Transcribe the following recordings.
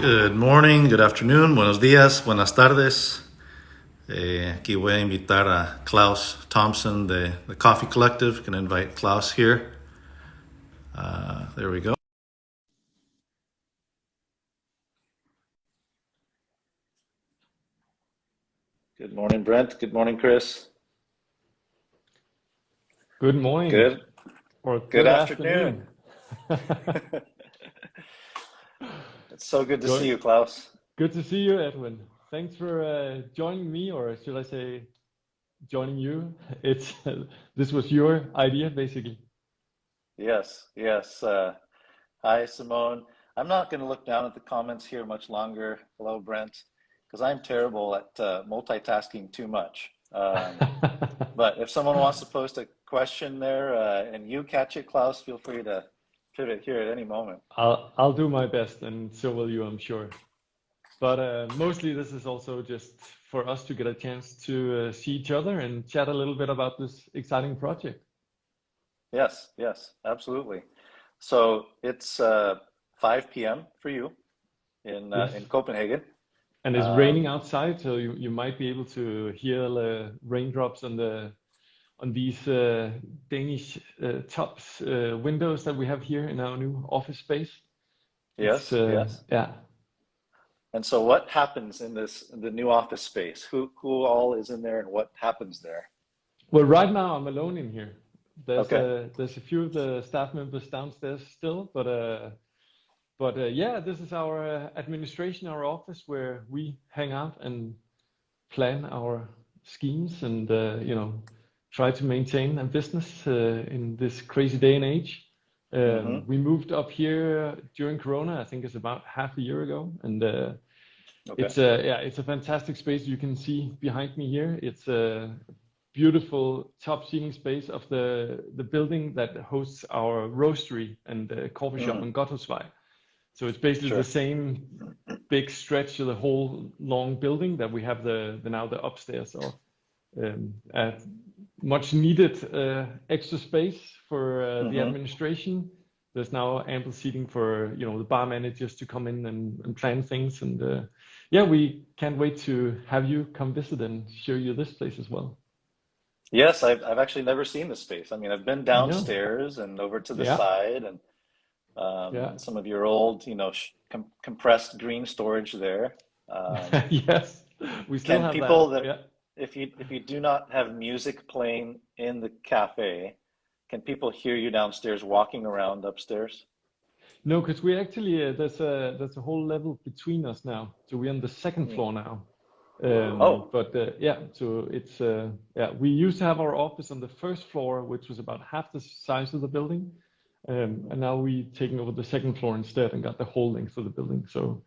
Good morning, good afternoon, buenos días, buenas tardes. Aquí voy a invitar a Klaus Thomsen, the Coffee Collective. Can invite Klaus here. There we go. Good morning, Brent. Good morning, Chris. Good morning. Good. Or Good afternoon. It's so good to see you, Klaus. Good to see you, Edwin. Thanks for joining me, or should I say joining you? It's this was your idea, basically. Yes. Hi, Simone. I'm not going to look down at the comments here much longer. Hello, Brent, because I'm terrible at multitasking too much. But if someone wants to post a question there and you catch it, Klaus, feel free to pivot here at any moment. I'll do my best, and so will you, I'm sure. But mostly this is also just for us to get a chance to see each other and chat a little bit about this exciting project. Yes, absolutely. So it's 5 p.m. for you in Copenhagen. And it's raining outside, so you might be able to hear the raindrops on these Danish tops windows that we have here in our new office space. Yes. Yeah. And so what happens in the new office space? Who all is in there and what happens there? Well, right now I'm alone in here. There's Okay. there's a few of the staff members downstairs still, but yeah, this is our administration, our office where we hang out and plan our schemes and try to maintain a business in this crazy day and age. Mm-hmm. We moved up here during Corona, I think it's about half a year ago, and Okay. it's a fantastic space. You can see behind me here. It's a beautiful top seating space of the building that hosts our roastery and coffee shop on Gottesvej. So it's basically Sure. the same big stretch of the whole long building that we have now the upstairs of. Much needed extra space for the administration. There's now ample seating for the bar managers to come in and plan things, and yeah, we can't wait to have you come visit and show you this place as well. Yes, I've actually never seen the space. I mean, I've been Yeah, downstairs and over to the yeah, side and yeah. some of your old, compressed green storage there. Yes, we still Can have that. people that Yeah. if you do not have music playing in the cafe, can people hear you downstairs walking around upstairs? No, because we actually there's a whole level between us now, so we're on the second Hmm. floor now. Oh, But yeah, so it's yeah, we used to have our office on the first floor, which was about half the size of the building, and now we taken over the second floor instead and got the whole length of the building. So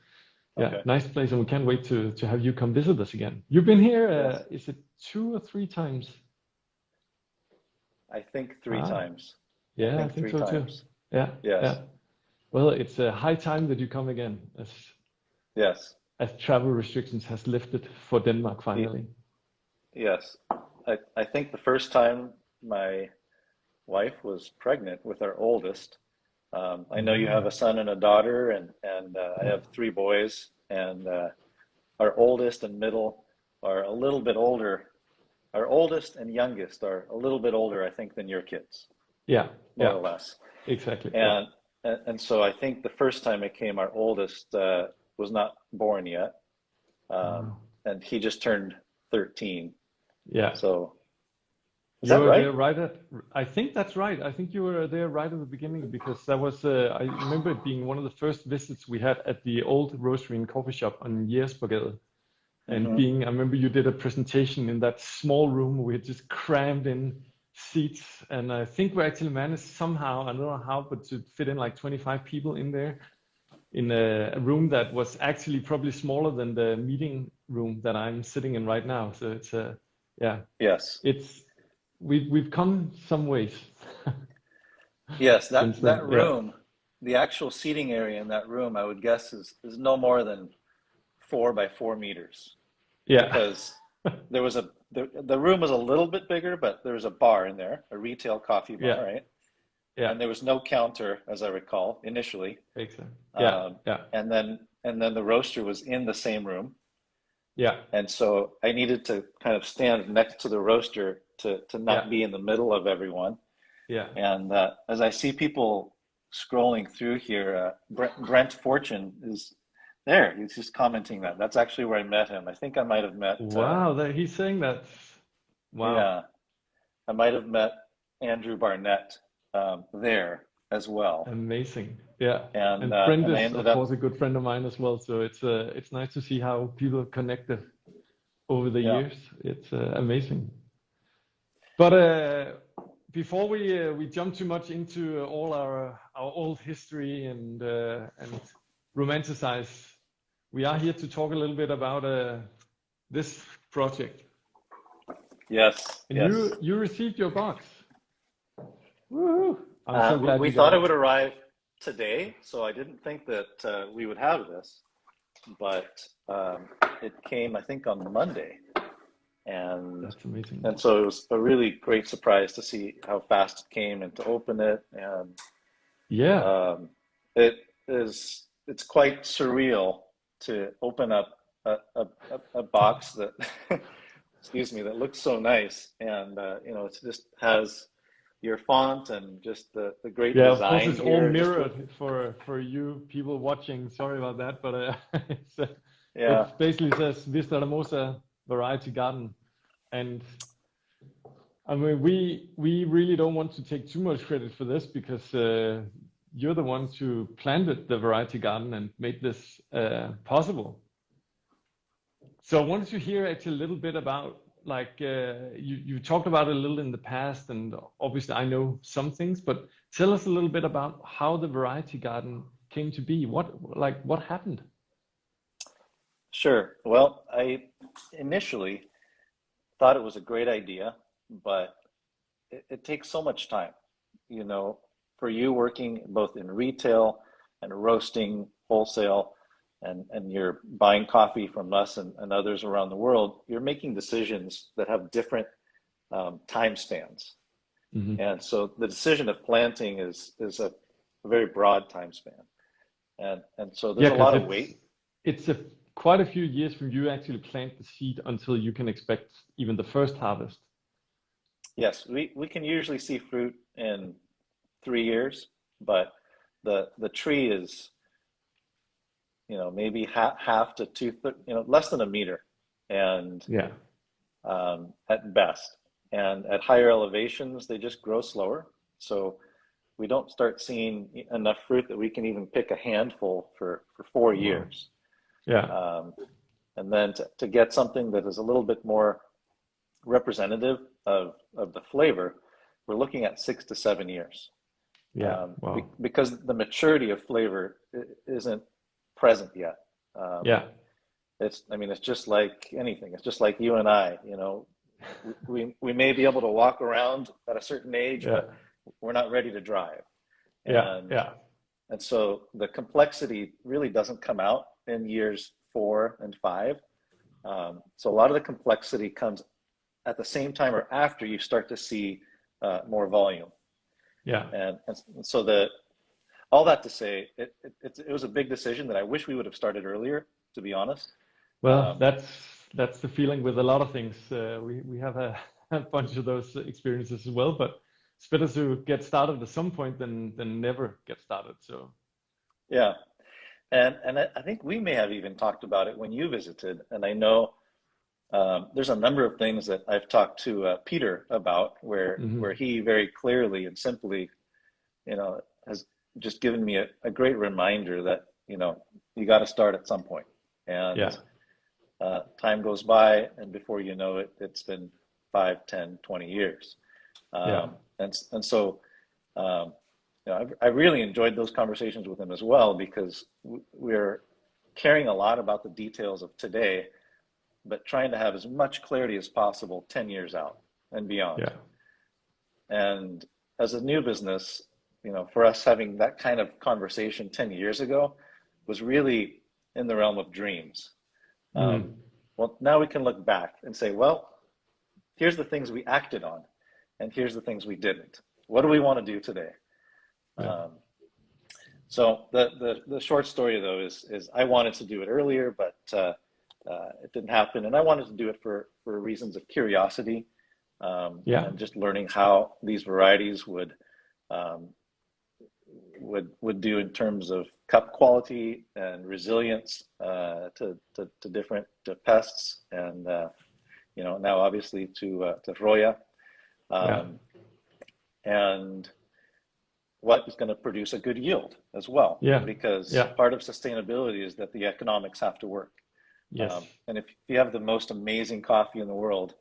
yeah, okay. nice place, and we can't wait to have you come visit us again. You've been here, Yes. is it 2 or 3 times? I think three Ah, times. I yeah, I think think three so too. times. Yeah, Yes. yeah. Well, it's a high time that you come again, Yes. as travel restrictions has lifted for Denmark Y- finally. Yes. I think the first time my wife was pregnant with our oldest. I know you have Mm, a son and a daughter, and I yeah. have three boys, and our oldest and middle are a little bit older. Our oldest and youngest are a little bit older, I think, than your kids, Yeah, more yeah, or less. exactly. Yeah. And so I think the first time it came, our oldest was not born yet, Uh, and he just turned 13. yeah. So is You that were right? there right at, I think that's right. I think you were there right at the beginning because that was, I remember it being one of the first visits we had at the old roastery and coffee shop on Jægersborgade. And Hmm. being, I remember you did a presentation in that small room. We had just crammed in seats, and I think we actually managed somehow, I don't know how, but to fit in like 25 people in there in a room that was actually probably smaller than the meeting room that I'm sitting in right now. So it's yeah, Yes. it's we've come some ways Yes, since that then. Yeah, room, the actual seating area in that room, I would guess is no more than 4 by 4 meters yeah, because the room was a little bit bigger, but there was a bar in there, a retail coffee yeah, bar, right? yeah, And there was no counter, as I recall, initially. exactly. Yeah, Um, yeah, and then and then the roaster was in the same room. Yeah. And so I needed to kind of stand next to the roaster to not be in the middle of everyone. Yeah. And as I see people scrolling through here, Brent Fortune is there. He's just commenting that. That's actually where I met him. I think I might have met, Wow, that he's saying that. Wow. yeah, I might have met Andrew Barnett there as well. Amazing. Yeah. And And Brent I is, ended of up, course, a good friend of mine as well. So it's nice to see how people connected over the yeah, years. It's amazing. But before we jump too much into all our old history and romanticize, we are here to talk a little bit about this project. yes, And yes. you received your box. Woohoo! I'm so glad We you got thought it it. would arrive today, so I didn't think that we would have this, but it came, I think, on Monday. That's amazing. And so it was a really great surprise to see how fast it came and to open it. And Yeah. it's quite surreal to open up a box that excuse me, that looks so nice. And you know, it just has your font and just the great Yeah, of course, design it's all here. Just with, mirrored for you people watching. Sorry about that, but yeah, it basically says Vista Hermosa Variety Garden, and I mean we really don't want to take too much credit for this because you're the ones who planted the variety garden and made this possible. So I wanted to hear actually a little bit about like you talked about it a little in the past, and obviously I know some things, but tell us a little bit about how the variety garden came to be. What happened? sure. Well, I initially thought it was a great idea, but it takes so much time, you know, for you working both in retail and roasting wholesale, and you're buying coffee from us and others around the world, you're making decisions that have different time spans. Hmm. And so the decision of planting is a very broad time span. And so there's Yeah, a because lot of weight. it's quite a few years from you actually plant the seed until you can expect even the first harvest. Yes, we can usually see fruit in 3 years, but the tree is, you know, maybe half to you know, less than a meter, and Yeah. at best. And at higher elevations, they just grow slower. So we don't start seeing enough fruit that we can even pick a handful for four Wow. years. Yeah. Um, and then to get something that is a little bit more representative of the flavor, we're looking at 6 to 7 years. Yeah. Wow. Because the maturity of flavor isn't present yet. Yeah. I mean, it's just like anything. It's just like you and I, you know, we may be able to walk around at a certain age, Yeah. but we're not ready to drive. Yeah. And Yeah. and so the complexity really doesn't come out in years 4 and 5. So a lot of the complexity comes at the same time or after you start to see more volume. Yeah. And so all that to say, it was a big decision that I wish we would have started earlier, to be honest. Well, Um, that's the feeling with a lot of things. We have a bunch of those experiences as well, but it's better to get started at some point than never get started. So yeah, and I think we may have even talked about it when you visited. And I know there's a number of things that I've talked to Peter about, mhm. where he very clearly and simply, you know, has just given me a great reminder that, you know, you got to start at some point. Yeah, And time goes by, and before you know it, it's been 5, 10, 20 years. yeah, And so, you know, I really enjoyed those conversations with him as well, because we're caring a lot about the details of today, but trying to have as much clarity as possible 10 years out and beyond. yeah, And as a new business, you know, for us having that kind of conversation 10 years ago was really in the realm of dreams. mm, Well, now we can look back and say, well, here's the things we acted on, and here's the things we didn't. What do we want to do today? yeah, Um, So the short story though is I wanted to do it earlier, but it didn't happen, and I wanted to do it for reasons of curiosity, Yeah, and just learning how these varieties um, would do in terms of cup quality and resilience to different pests, and now obviously to Roya, yeah, um, and what is going to produce a good yield as well, yeah, because yeah, part of sustainability is that the economics have to work. yes, And if you have the most amazing coffee in the world,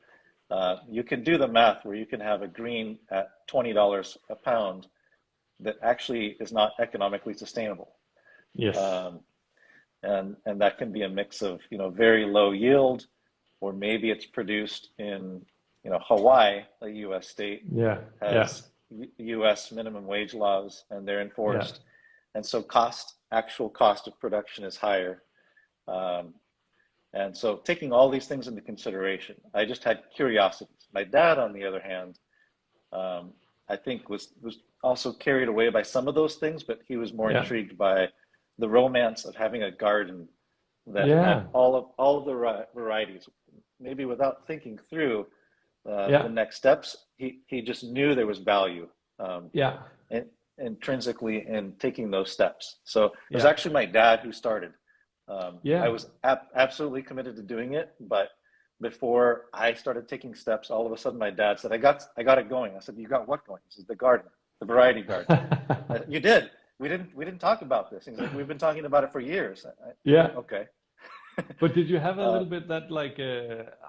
you can do the math where you can have a green at $20 a pound that actually is not economically sustainable. yes, Um, and that can be a mix of very low yield, or maybe it's produced in Hawaii, a U.S. state, yeah, yeah, has U.S. minimum wage laws and they're yeah, enforced, and so actual cost of production is higher. Um, and so taking all these things into consideration, I just had curiosities. My dad, on the other hand, I think was also carried away by some of those things, but he was more yeah, intrigued by the romance of having a garden that had yeah, all of the varieties. Maybe without thinking through the yeah, next steps, he just knew there was value, um, yeah, in, intrinsically in taking those steps. So it was yeah, actually my dad who started. I yeah. was absolutely committed to doing it, but before I started taking steps, all of a sudden my dad said, I got it going." I said, "You got what going?" He says, "The garden, the variety garden." "You did. We didn't talk about this." He's like, "We've been talking about it for years." Yeah. Okay. But did you have a uh, little bit that like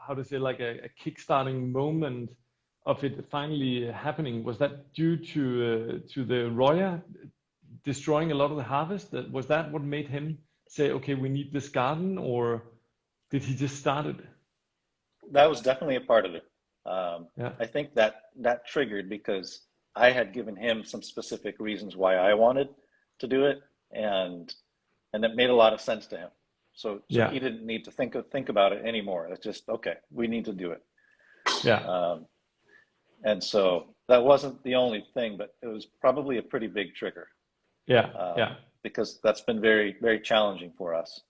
how to say like a kickstarting moment of it finally happening? Was that due to the Roya destroying a lot of the harvest? Was that what made him say, okay, we need this garden, or did he just start it? that was definitely a part of it. Yeah, I think that triggered because I had given him some specific reasons why I wanted to do it, and that made a lot of sense to him. So yeah, he didn't need to think about it anymore. It's just, okay, we need to do it. yeah, Um, and so that wasn't the only thing, but it was probably a pretty big trigger, yeah, um, yeah. because that's been very, very challenging for us.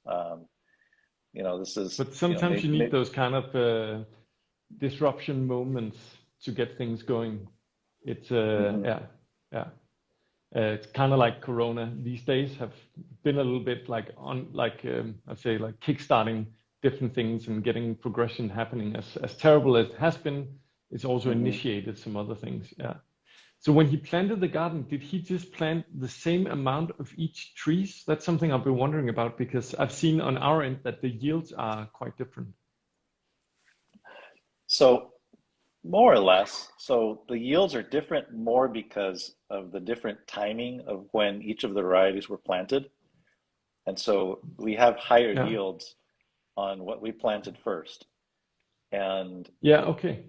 This is, But sometimes you need maybe, those kind of disruption moments to get things going. It's mhm, yeah, yeah. It's kind of like Corona these days have been a little bit like I'd say like kickstarting different things and getting progression happening. As terrible as it has been, it's also mhm. initiated some other things. Yeah. So when he planted the garden, did he just plant the same amount of each trees? That's something I've been wondering about because I've seen on our end that the yields are quite different. So more or less. So the yields are different more because of the different timing of when each of the varieties were planted. And so we have higher Yeah. yields on what we planted first. And Yeah. Okay.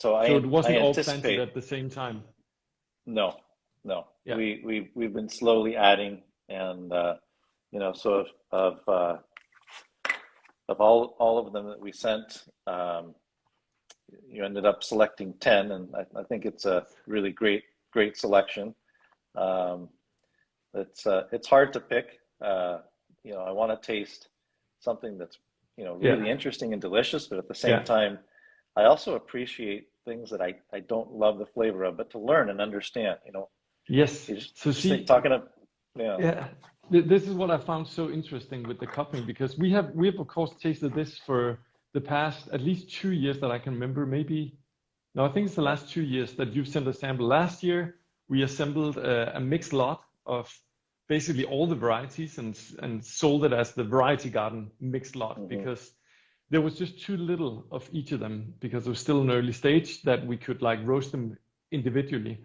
so So it I wasn't all planted anticipate, at the same time. no, no, Yeah. we've been slowly adding, and so of all of them that we sent, you ended up selecting 10, and I think it's a really great selection. Um, it's hard to pick. I want to taste something that's Yeah. really interesting and delicious, but at the same Yeah. time, I also appreciate things that I don't love the flavor of, but to learn and understand. Yes. You just So just think, see, talking to, yeah. yeah, this is what I found so interesting with the cupping because we have of course tasted this for the past at least 2 years that I can remember. Maybe no, I think it's the Yeah. last 2 years that you've sent a sample. Last year we assembled a mixed lot of basically all the varieties and sold it as the variety garden mixed lot Hmm. because there was just too little of each of them because it was still an early stage that we could like roast them individually.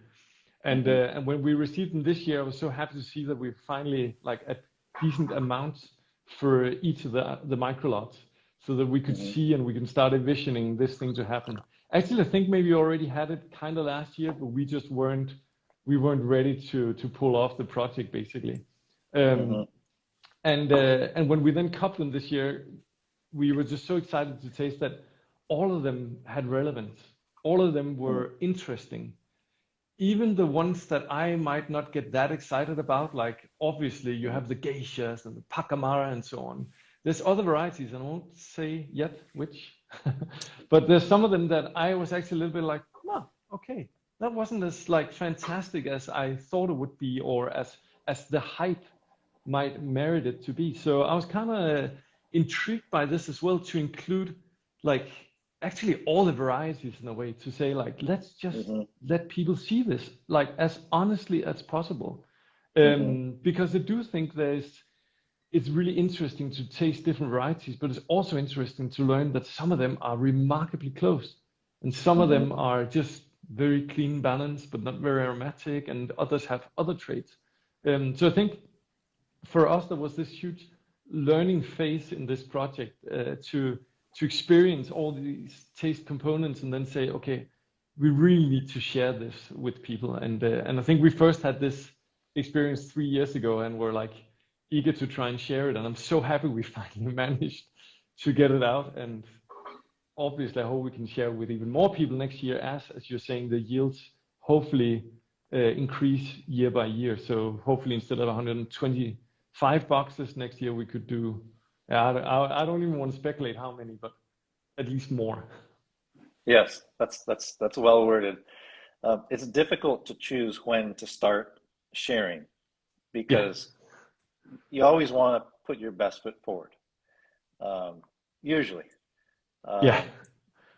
Hmm. And when we received them this year, I was so happy to see that we finally like a decent amount for each of the micro lots, so that we could Hmm. see and we can start envisioning this thing to happen. Actually, I think maybe we already had it kind of last year, but we weren't ready to pull off the project basically. Hmm. Um, and when we then cupped them this year, we were just so excited to taste that all of them had relevance. All of them were interesting even the ones that I might not get that excited about, like obviously you have the geishas and the pacamara and so on. There's other varieties, and I won't say yet which, but there's some of them that I was actually a little bit like, oh, okay, that wasn't as like fantastic as I thought it would be, or as the hype might merit it to be. So I was kind of intrigued by this as well, to include like actually all the varieties in a way, to say like, let's just let people see this like as honestly as possible. Because I do think it's really interesting to taste different varieties, but it's also interesting to learn that some of them are remarkably close, and some of them are just very clean balanced, but not very aromatic, and others have other traits. So I think for us, there was this huge learning phase in this project, to experience all these taste components and then say, okay, we really need to share this with people. And I think we first had this experience 3 years ago, and we're like eager to try and share it. And I'm so happy we finally managed to get it out. And obviously, I hope we can share with even more people next year, as you're saying, the yields hopefully increase year by year. So hopefully, instead of 125 boxes next year, we could do, I don't even want to speculate how many, but at least more. Yes, that's well worded. It's difficult to choose when to start sharing, Yeah, because you always want to put your best foot forward. Usually, yeah,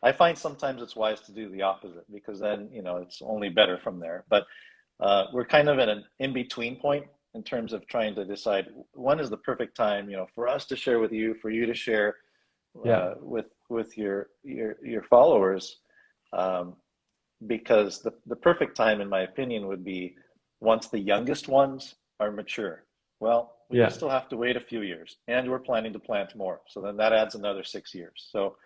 I find sometimes it's wise to do the opposite, because then it's only better from there. But we're kind of at an in-between point in terms of trying to decide when is the perfect time, for us to share with you, for you to share yeah, with your followers, because the perfect time, in my opinion, would be once the youngest ones are mature. Well, we yeah. just still have to wait a few years, and we're planning to plant more, so then that adds another 6 years. So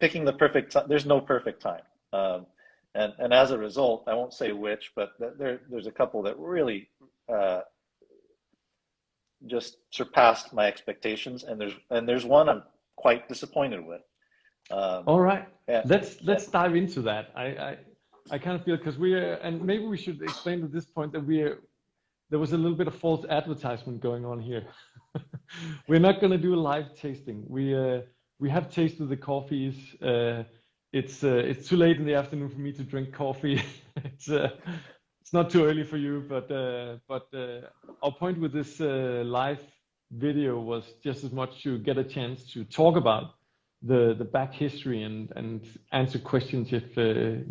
picking the perfect time, there's no perfect time. And as a result, I won't say which, but there's a couple that really just surpassed my expectations, and there's one I'm quite disappointed with. All right, Yeah, let's dive into that. I kind of feel, because and maybe we should explain at this point that there was a little bit of false advertisement going on here. We're not going to do a live tasting. We have tasted the coffees. It's too late in the afternoon for me to drink coffee. It's not too early for you, but our point with this live video was just as much to get a chance to talk about the back history and answer questions if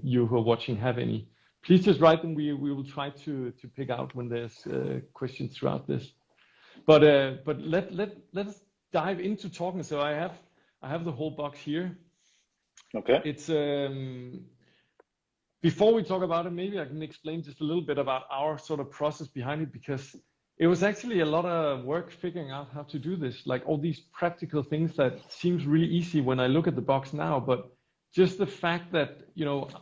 you who are watching have any. Please just write them. We will try to pick out when there's questions throughout this. But let's dive into talking. So I have the whole box here. okay. It's before we talk about it, maybe I can explain just a little bit about our sort of process behind it, because it was actually a lot of work figuring out how to do this, like all these practical things that seems really easy when I look at the box now, but just the fact that,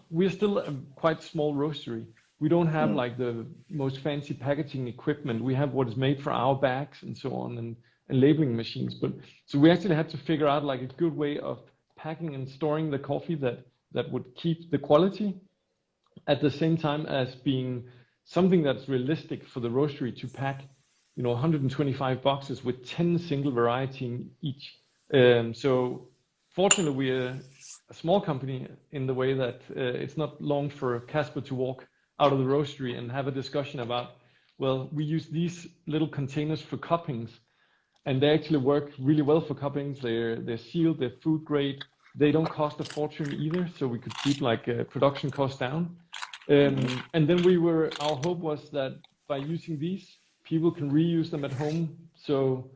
we're still a quite small roastery. We don't have like the most fancy packaging equipment. We have what is made for our bags and so on, and labeling machines. But so we actually had to figure out like a good way of packing and storing the coffee that would keep the quality at the same time as being something that's realistic for the roastery to pack, 125 boxes with 10 single variety in each. So fortunately, we're a small company in the way that it's not long for Casper to walk out of the roastery and have a discussion about, well, we use these little containers for cuppings, and they actually work really well for cuppings. They're sealed, they're food grade, they don't cost a fortune either, so we could keep like production costs down. And then our hope was that by using these, people can reuse them at home. So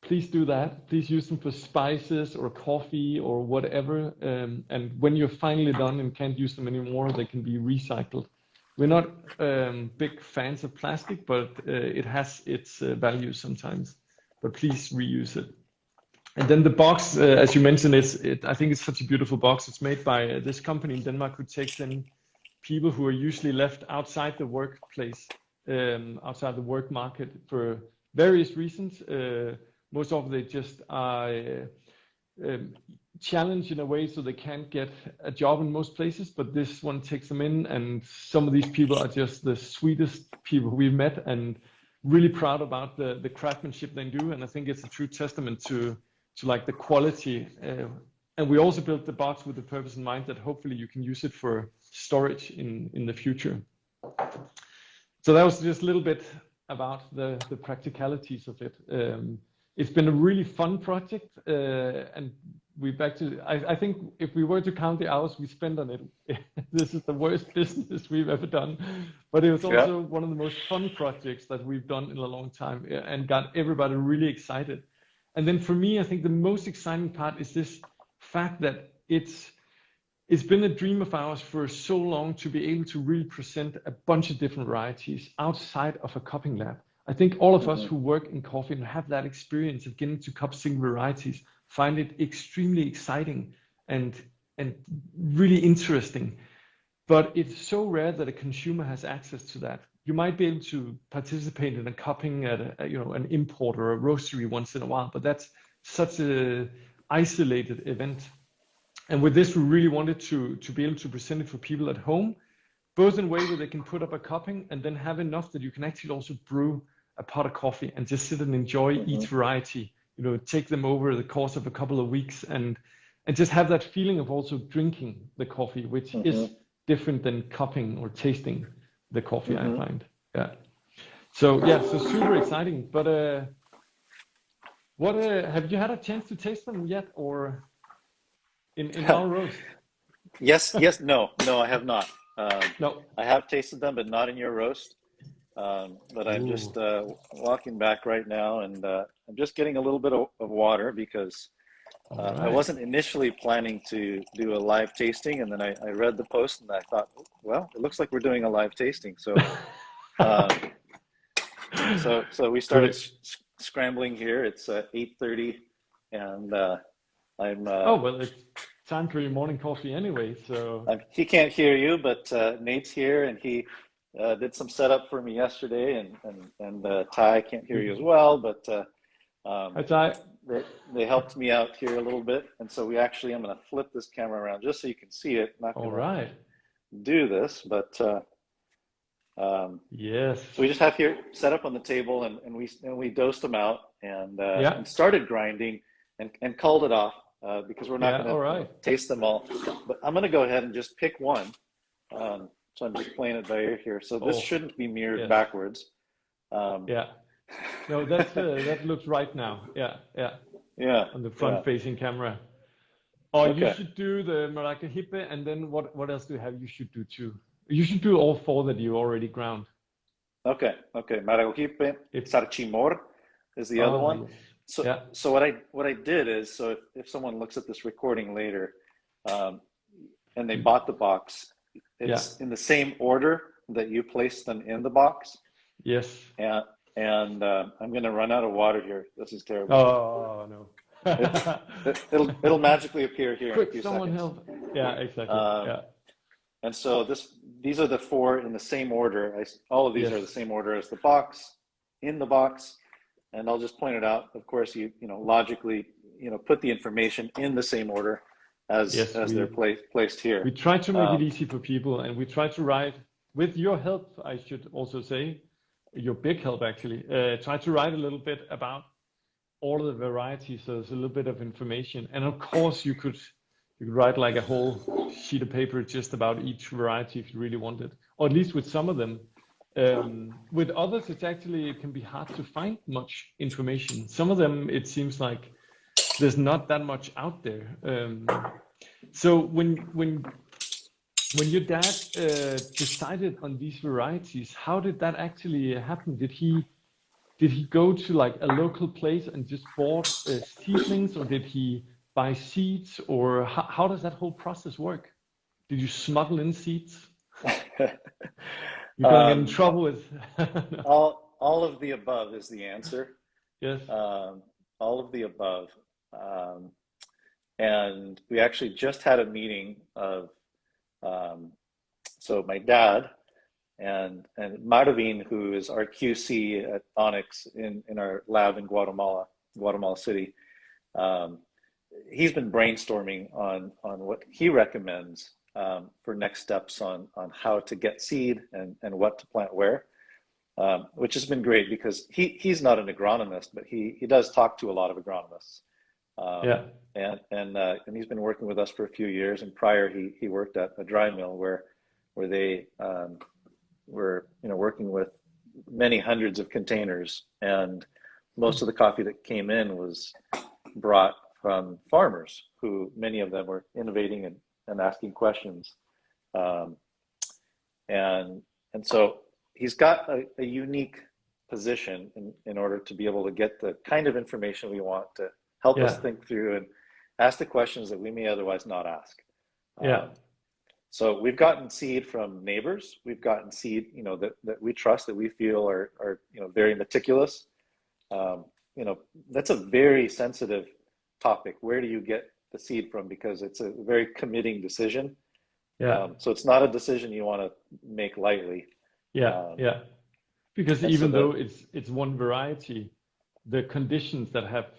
please do that. Please use them for spices or coffee or whatever. And when you're finally done and can't use them anymore, they can be recycled. We're not big fans of plastic, but it has its value sometimes. But please reuse it. And then the box, as you mentioned, I think it's such a beautiful box. It's made by this company in Denmark who takes in people who are usually left outside the workplace, outside the work market for various reasons. Most of they just are challenged in a way so they can't get a job in most places, but this one takes them in, and some of these people are just the sweetest people we've met, and really proud about the craftsmanship they do. And I think it's a true testament to like the quality. And we also built the box with the purpose in mind that hopefully you can use it for storage in the future. So that was just a little bit about the practicalities of it. It's been a really fun project, and I think if we were to count the hours we spent on it, this is the worst business we've ever done. But it was also one of the most fun projects that we've done in a long time, and got everybody really excited. And then for me, I think the most exciting part is this fact that it's been a dream of ours for so long to be able to really present a bunch of different varieties outside of a cupping lab. I think all of us who work in coffee and have that experience of getting to cup single varieties find it extremely exciting and really interesting. But it's so rare that a consumer has access to that. You might be able to participate in a cupping at an import or a roastery once in a while, but that's such a isolated event. And with this, we really wanted to be able to present it for people at home, both in a way where they can put up a cupping and then have enough that you can actually also brew a pot of coffee and just sit and enjoy each variety, take them over the course of a couple of weeks, and just have that feeling of also drinking the coffee, which is different than cupping or tasting the coffee, I find. So super exciting. But what have you had a chance to taste them yet, or in our roast? Yes, no, I have not. No. I have tasted them, but not in your roast. But I'm just walking back right now, and I'm just getting a little bit of water because I wasn't initially planning to do a live tasting, and then I read the post and I thought, well, it looks like we're doing a live tasting. So so we started scrambling here. It's 8:30, and I'm well, it's time for your morning coffee anyway, so he can't hear you, but Nate's here, and he did some setup for me yesterday, and Ty can't hear you as well, but Hi, Ty. they helped me out here a little bit, and so I'm going to flip this camera around just so you can see it. Not going to do this, but yes. So we just have here set up on the table, and we dosed them out, and started grinding, and called it off because we're not going to taste them all. But I'm going to go ahead and just pick one. So I'm just playing it by ear here. So this shouldn't be mirrored backwards. No, that's that looks right now. Yeah. On the front-facing camera. You should do the Maracajipe, and then what else do you have? You should do too. You should do all four that you already ground. Okay. Maracajipe, Sarchimor is the other one. Yes. So what I did is, so if someone looks at this recording later, and they bought the box, it's in the same order that you placed them in the box. Yes. And I'm going to run out of water here. This is terrible. Oh no. It'll magically appear here Quick, in a few someone seconds. help. Yeah, exactly. And so these are the four in the same order. All of these are the same order as the box, in the box. And I'll just point it out. Of course, you logically put the information in the same order as they're placed here. We try to make it easy for people, and we try to write, with your help, I should also say, your big help actually, try to write a little bit about all of the varieties, so there's a little bit of information. And of course you could write like a whole sheet of paper just about each variety if you really wanted, or at least with some of them. With others, it can be hard to find much information. Some of them, it seems like there's not that much out there. So when your dad decided on these varieties, how did that actually happen? Did he go to like a local place and just bought seedlings, or did he buy seeds, or how does that whole process work? Did you smuggle in seeds? You're gonna get in trouble with all of the above is the answer. Yes. All of the above. And we actually just had a meeting of so my dad and Marvin, who is our QC at Onyx in our lab in Guatemala City. he's been brainstorming on what he recommends for next steps on how to get seed and what to plant where, which has been great because he's not an agronomist, but he does talk to a lot of agronomists. Yeah. And he's been working with us for a few years. And prior, he worked at a dry mill where they were working with many hundreds of containers, and most of the coffee that came in was brought from farmers who many of them were innovating and asking questions. And so he's got a unique position in order to be able to get the kind of information we want to help us think through and ask the questions that we may otherwise not ask. So we've gotten seed from neighbors. We've gotten seed, that we trust, that we feel are very meticulous. That's a very sensitive topic. Where do you get the seed from? Because it's a very committing decision. So it's not a decision you want to make lightly. Because even though it's one variety, the conditions that have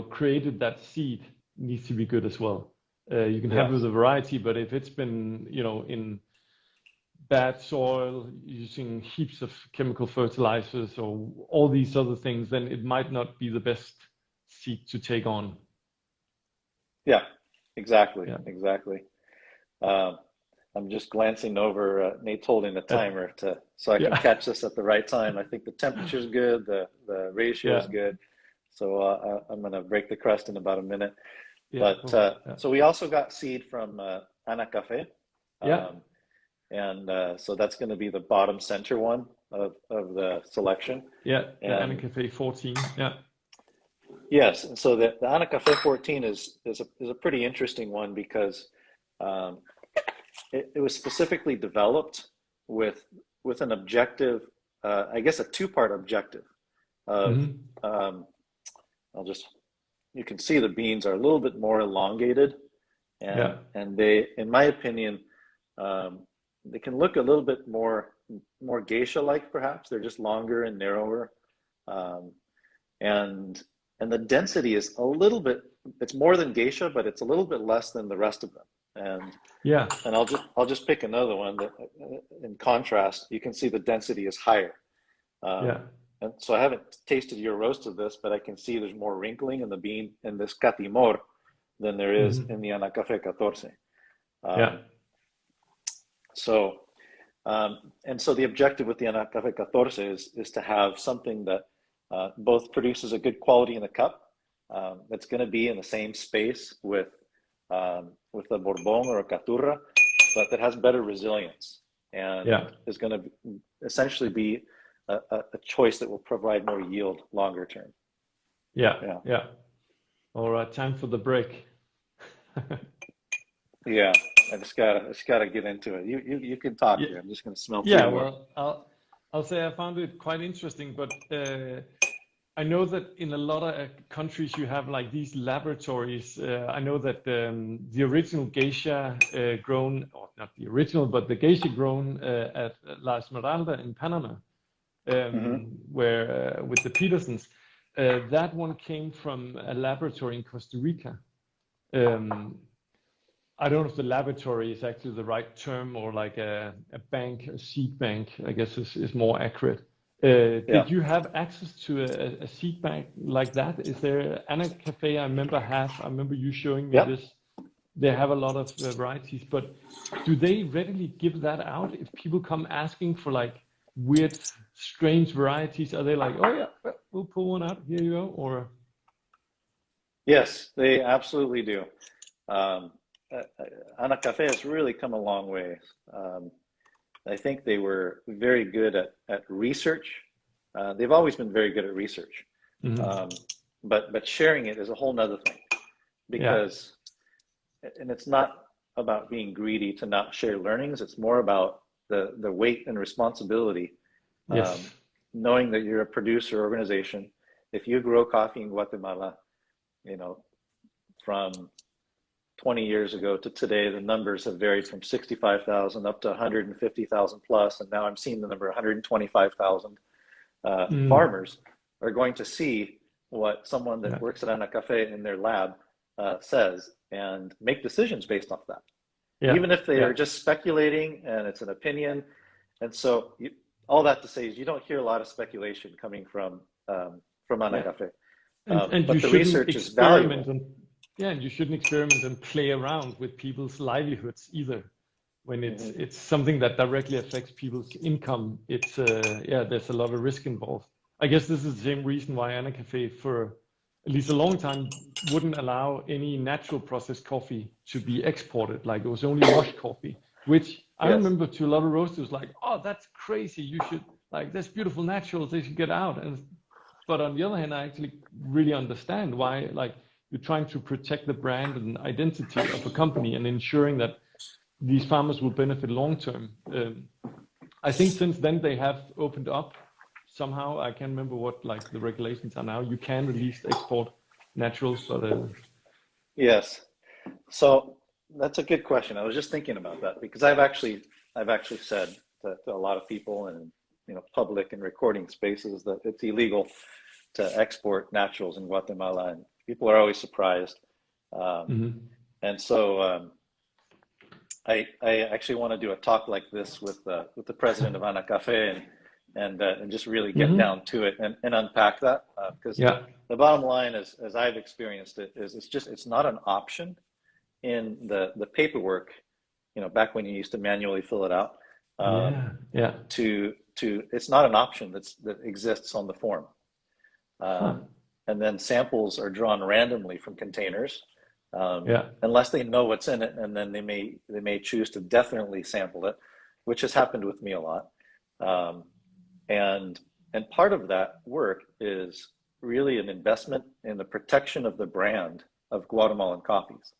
created that seed needs to be good as well. You can have it with a variety, but if it's been in bad soil, using heaps of chemical fertilizers or all these other things, then it might not be the best seed to take on. Exactly. I'm just glancing over. Nate's holding the timer so I can catch this at the right time. I think the temperature's good, the ratio is good. So I'm going to break the crust in about a minute. So we also got seed from Ana Café. And so that's going to be the bottom center one of the selection. The Ana Café 14. Yes, and so the Ana Café 14 is a pretty interesting one because it was specifically developed with an objective, I guess a two-part objective of you can see the beans are a little bit more elongated, and they, in my opinion, they can look a little bit more geisha-like, perhaps. They're just longer and narrower, and the density is a little bit. It's more than geisha, but it's a little bit less than the rest of them. And I'll just pick another one that, in contrast, you can see the density is higher. And so I haven't tasted your roast of this, but I can see there's more wrinkling in the bean in this Catimor than there is in the Ana Café 14. So the objective with the Ana Café 14 is to have something that both produces a good quality in the cup, that's going to be in the same space with a Bourbon or a Caturra, but that has better resilience and is going to essentially be a choice that will provide more yield longer term. All right, time for the break. I just gotta get into it. You can talk here. I'm just gonna smell through more. Well, I'll say I found it quite interesting, but I know that in a lot of countries you have like these laboratories. I know that the original geisha grown, or not the original, but the geisha grown at La Esmeralda in Panama, where with the Petersons, that one came from a laboratory in Costa Rica. I don't know if the laboratory is actually the right term, or like a bank, a seed bank, I guess is more accurate. Did you have access to a seed bank like that? Is there Ana Café? I remember you showing me this. They have a lot of varieties, but do they readily give that out if people come asking for like weird, strange varieties? Are they like, oh yeah, we'll pull one out, here you go, or? Yes, they absolutely do. Ana Café has really come a long way. I think they were very good at research. They've always been very good at research, but sharing it is a whole nother thing, because, and it's not about being greedy to not share learnings. It's more about the weight and responsibility. Knowing that you're a producer organization. If you grow coffee in Guatemala, from 20 years ago to today, the numbers have varied from 65,000 up to 150,000 plus, and now I'm seeing the number 125,000 farmers are going to see what someone that works at Ana Café in their lab says and make decisions based off that, Yeah. even if they Yeah. are just speculating and it's an opinion. And so all that to say is you don't hear a lot of speculation coming from Ana Yeah. Cafe. And you But the shouldn't research is valuable. experiment and yeah, and you shouldn't experiment and play around with people's livelihoods either. When Hmm. it's something that directly affects people's income, it's yeah, there's a lot of risk involved. I guess this is the same reason why Ana Cafe for at least a long time wouldn't allow any natural processed coffee to be exported. Like it was only rush coffee, which I Yes. remember to a lot of roasters like, oh, that's crazy. You should like there's beautiful naturals, they should get out. And but on the other hand, I actually really understand why like you're trying to protect the brand and identity of a company and ensuring that these farmers will benefit long term. I think since then they have opened up somehow. I can't remember what like the regulations are now. You can at least export naturals, but Yes. So that's a good question. I was just thinking about that because I've actually said to a lot of people and public and recording spaces that it's illegal to export naturals in Guatemala, and people are always surprised. Um, mhm. and so I actually want to do a talk like this with the president of Ana Cafe and just really get Mhm. down to it and unpack that because Yeah, the bottom line is, as I've experienced it, is it's not an option in the paperwork, back when you used to manually fill it out, um, yeah, yeah. to it's not an option that exists on the form. Huh. And then samples are drawn randomly from containers, Yeah, unless they know what's in it, and then they may choose to definitely sample it, which has happened with me a lot. Um, and and part of that work is really an investment in the protection of the brand of Guatemalan coffees.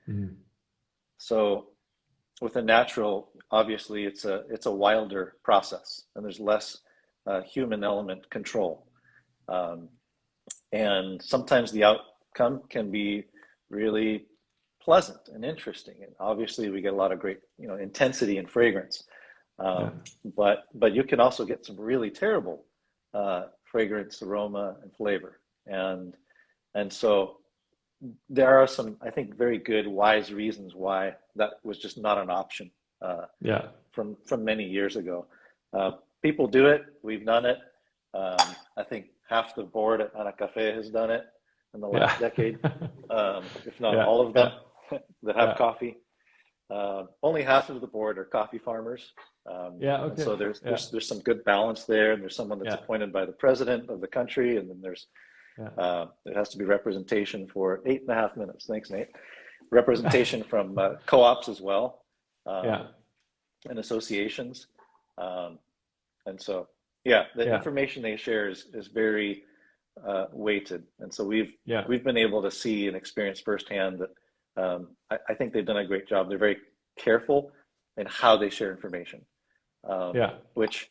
mhm. So with a natural, obviously it's a wilder process, and there's less human element control. Um, and sometimes the outcome can be really pleasant and interesting. And obviously, we get a lot of great, intensity and fragrance. Yeah, But you can also get some really terrible fragrance, aroma, and flavor. And so there are some, I think, very good, wise reasons why that was just not an option yeah, from many years ago. Uh, People do it. We've done it. I think half the board at Ana Cafe has done it in the yeah, last decade, if not yeah, all of them yeah, that have yeah, coffee. Only half of the board are coffee farmers, yeah. and Okay. so there's, Yeah, there's there's some good balance there. And there's someone that's yeah, appointed by the president of the country, and then there's yeah, there has to be representation for 8.5 minutes. Thanks, Nate. Representation from co-ops as well, yeah, um, and associations. Um, and so, yeah, the yeah, information they share is very weighted. And so we've yeah, we've been able to see and experience firsthand that I think they've done a great job. They're very careful in how they share information, yeah, which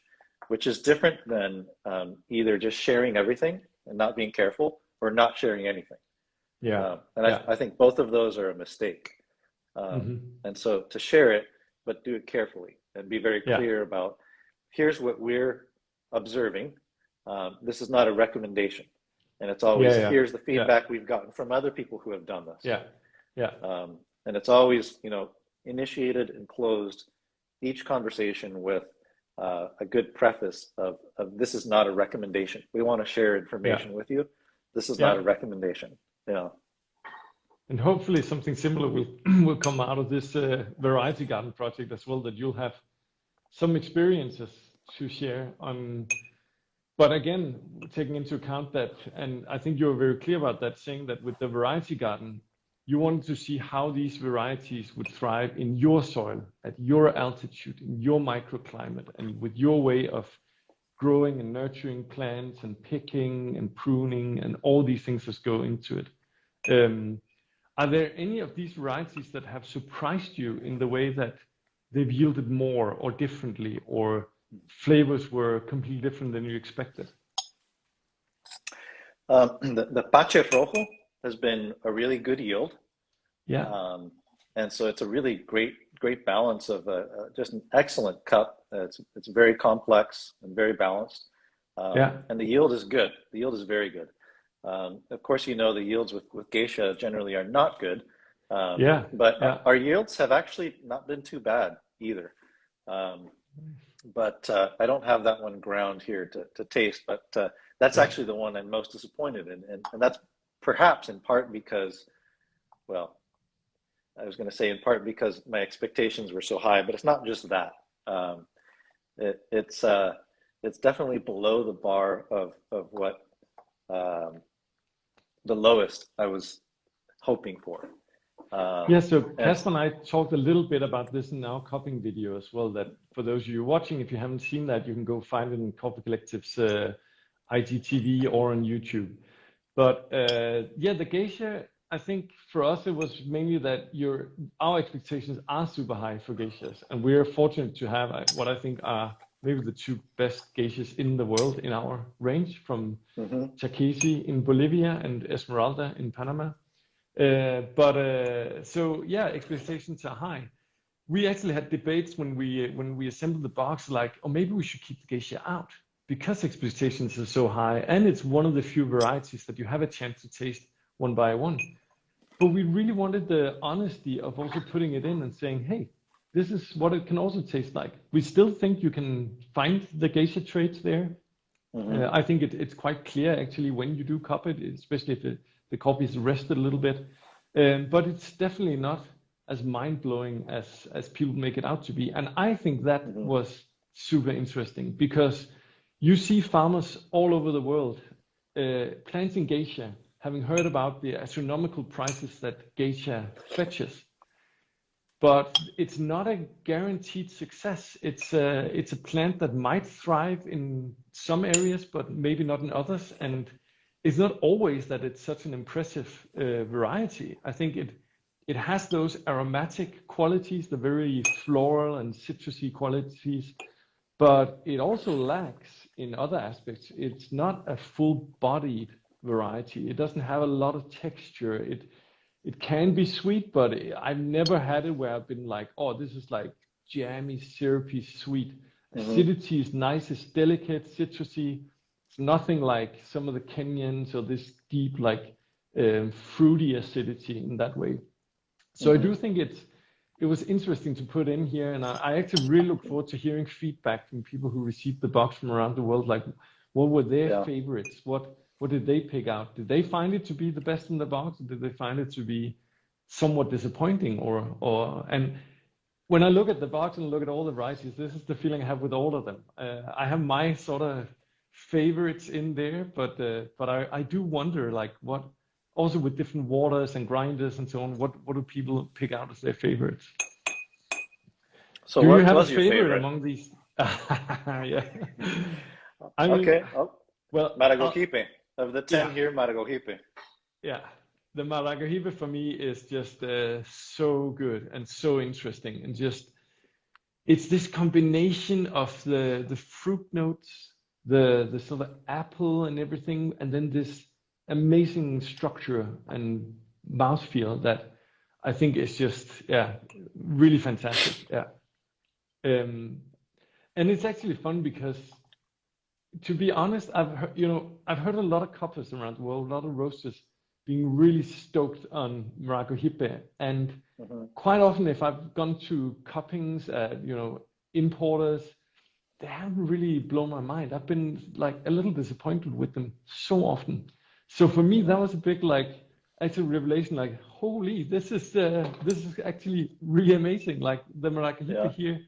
is different than either just sharing everything and not being careful, or not sharing anything. yeah, And I, yeah. I think both of those are a mistake. Hmm. And so to share it, but do it carefully and be very Yeah, clear about here's what we're observing. This is not a recommendation. And it's yeah, always yeah, here's the yeah, feedback we've gotten from other people who have done this. yeah, yeah, And it's always, initiated and closed each conversation with a good preface of this is not a recommendation. We want to share yeah, information with you. This is not yeah. a recommendation. And hopefully something similar will will come out of this variety garden project as well, that you'll have some experiences to share on. But again, taking into account that, and I think you're very clear about that, saying that with the variety garden, you wanted to see how these varieties would thrive in your soil, at your altitude, in your microclimate, and with your way of growing and nurturing plants and picking and pruning and all these things that go into it. Um, are there any of these varieties that have surprised you in the way that they've yielded more or differently, or flavors were completely different than you expected? The Pache Rojo has been a really good yield. Yeah, And so it's a really great balance of just an excellent cup. It's very complex and very balanced. yeah, And the yield is good. The yield is very good. Of course, you know the yields with geisha generally are not good, Yeah, but yeah. our yields have actually not been too bad either. Um, but I don't have that one ground here to taste, but that's Yeah. actually the one I'm most disappointed in. And that's perhaps in part because, well, I was going to say in part because my expectations were so high, but it's not just that. Um, it, it's uh, it's definitely below the bar of what um, the lowest I was hoping for. Yeah, so And Casper and I talked a little bit about this in our copying video as well. That for those of you watching, if you haven't seen that, you can go find it in Coffee Collective's IGTV or on YouTube. But yeah, the geisha, I think for us it was mainly that our expectations are super high for geishas, and we're fortunate to have what I think are maybe the two best geishas in the world in our range, from mhm, Chakesi in Bolivia and Esmeralda in Panama. So yeah, expectations are high. We actually had debates when we assembled the box, like, oh, maybe we should keep the geisha out because expectations are so high, and it's one of the few varieties that you have a chance to taste one by one. But we really wanted the honesty of also putting it in and saying, hey, this is what it can also taste like. We still think you can find the geisha traits there. mhm, I think it's quite clear actually when you do cup it, especially if the coffee is rested a little bit. But it's definitely not as mind-blowing as people make it out to be. And I think that mhm, was super interesting because you see farmers all over the world planting geisha, having heard about the astronomical prices that geisha fetches. But it's not a guaranteed success. It's a plant that might thrive in some areas, but maybe not in others. And it's not always that it's such an impressive variety. I think it has those aromatic qualities, the very floral and citrusy qualities, but it also lacks in other aspects. It's not a full-bodied variety. It doesn't have a lot of texture. It can be sweet, but I've never had it where I've been like, oh, this is like jammy, syrupy, sweet. mhm, Acidity is nice, it's delicate, citrusy. It's nothing like some of the Kenyans or this deep, like fruity acidity in that way. So I mhm. do think it was interesting to put in here, and I actually really look forward to hearing feedback from people who received the box from around the world. Like, what were their Yeah. favorites? What did they pick out? Did they find it to be the best in the box? Or did they find it to be somewhat disappointing? Or and when I look at the box and look at all the varieties, this is the feeling I have with all of them. I have my sort of favorites in there, but I do wonder like what also with different waters and grinders and so on, what do people pick out as their favorites? So Do you what have a was your favorite favorite? among these? Yeah. I mean, Okay. Oh, well, Maragogipe. Of the yeah, 10 here, Maragogipe. yeah. The Maracaibo for me is just so good and so interesting, and just it's this combination of the fruit notes, the sort of apple and everything, and then this amazing structure and mouthfeel that I think is just yeah really fantastic. Yeah. Um, and it's actually fun because to be honest, I've heard a lot of coppers around the world, a lot of roasters being really stoked on Maragogipe, and Mhm, quite often if I've gone to cuppings, importers, they haven't really blown my mind. I've been like a little disappointed with them so often. So for me, that mhm. was a big like actual revelation. Like, holy, this is actually really amazing. Like the Maracahipe Yeah. here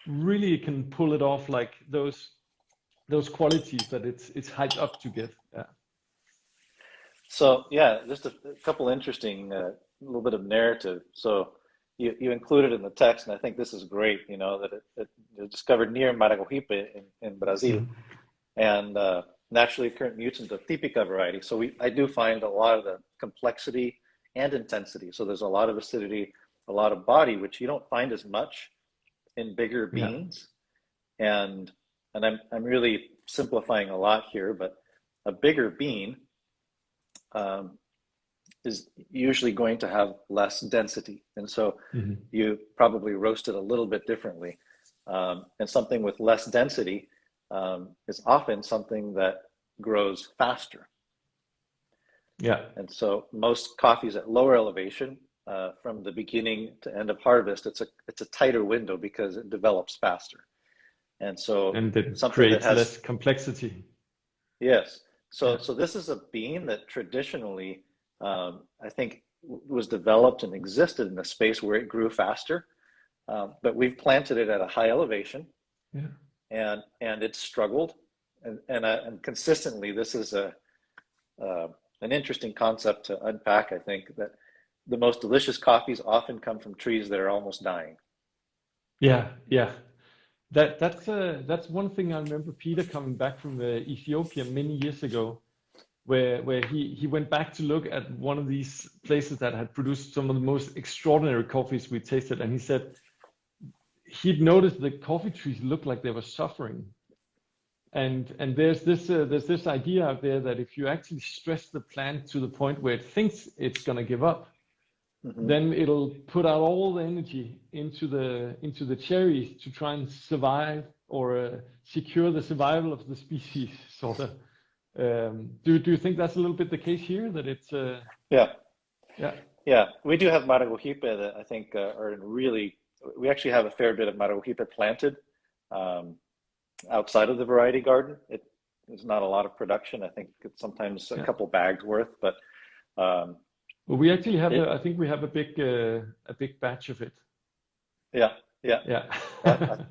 really can pull it off. Like those qualities that it's hyped up to get. Yeah. So yeah, just a couple interesting, little bit of narrative. So you included in the text, and I think this is great. You know that it discovered near Maragogipe in Brazil, Mhm. and naturally occurrent mutant of Típica variety. So I do find a lot of the complexity and intensity. So there's a lot of acidity, a lot of body, which you don't find as much in bigger Yeah. beans. And I'm really simplifying a lot here, but a bigger bean um, is usually going to have less density. And so Mhm. you probably roast it a little bit differently. And something with less density is often something that grows faster. Yeah. And so most coffees at lower elevation, from the beginning to end of harvest, it's a tighter window because it develops faster. And so And it something that creates has, less complexity. yes. Yeah. So this is a bean that traditionally, I think, was developed and existed in a space where it grew faster. But we've planted it at a high elevation, Yeah. and it's struggled. And consistently, this is an interesting concept to unpack. I think that the most delicious coffees often come from trees that are almost dying. Yeah. Yeah. That's one thing I remember Peter coming back from Ethiopia many years ago, where he went back to look at one of these places that had produced some of the most extraordinary coffees we tasted, and he said he'd noticed the coffee trees looked like they were suffering. And there's this idea out there that if you actually stress the plant to the point where it thinks it's gonna give up, Mm-hmm. then it'll put out all the energy into the cherries to try and survive or secure the survival of the species, sort of. Do you think that's a little bit the case here? That it's Yeah, yeah, yeah. We do have Maragogipe that I think are in really. We actually have a fair bit of Maragogipe planted outside of the variety garden. There's not a lot of production. I think it's sometimes a yeah. couple bags worth, but um, Well, we actually have it. I think we have a big batch of it. Yeah, yeah. Yeah,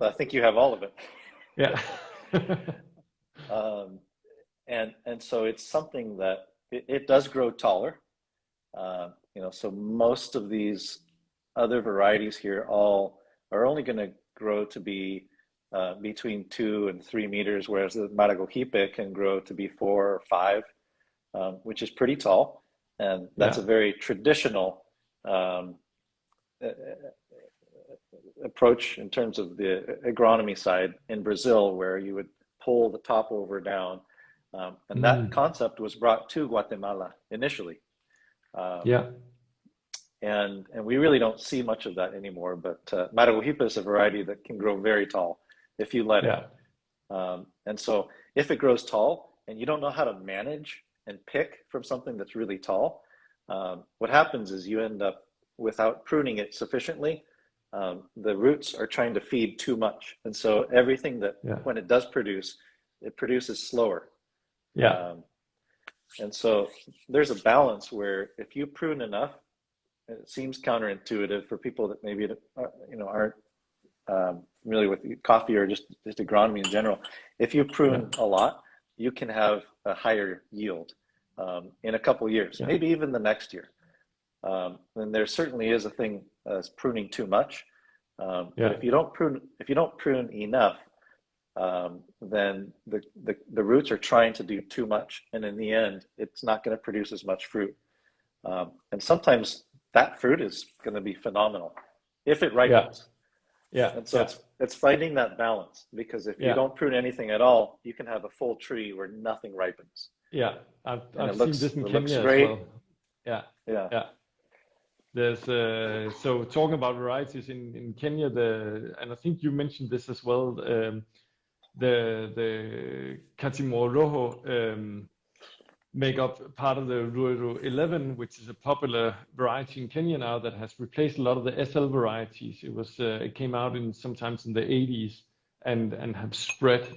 I think you have all of it. yeah, Um, and so it's something that it does grow taller. So most of these other varieties here all are only going to grow to be between 2 and 3 meters, whereas the Maragogipe can grow to be 4 or 5, which is pretty tall. And that's yeah, a very traditional um, approach in terms of the agronomy side in Brazil, where you would pull the top over down. And that mm, concept was brought to Guatemala initially. Um, yeah, and we really don't see much of that anymore, but Maragogipe is a variety that can grow very tall if you let it. yeah, And so if it grows tall and you don't know how to manage and pick from something that's really tall, what happens is you end up, without pruning it sufficiently, the roots are trying to feed too much. And so everything that, yeah, when it does produce, it produces slower. yeah, And so there's a balance where if you prune enough, it seems counterintuitive for people that maybe aren't familiar with coffee or just agronomy in general. If you yeah, prune a lot, you can have a higher yield in a couple years, yeah, maybe even the next year. And there certainly is a thing as pruning too much. But yeah, if you don't prune enough, then the roots are trying to do too much, and in the end, it's not going to produce as much fruit. And sometimes that fruit is going to be phenomenal if it yeah, ripens. yeah, And so yeah, it's finding that balance, because if you yeah, don't prune anything at all, you can have a full tree where nothing ripens, yeah. and I've seen this it in looks Kenya as great. well. Yeah, Yeah. yeah. There's so talking about varieties in Kenya, and I think you mentioned this as well. The Katimor Rojo make up part of the Ruiru 11, which is a popular variety in Kenya now that has replaced a lot of the SL varieties. It came out sometimes in the 80s and have spread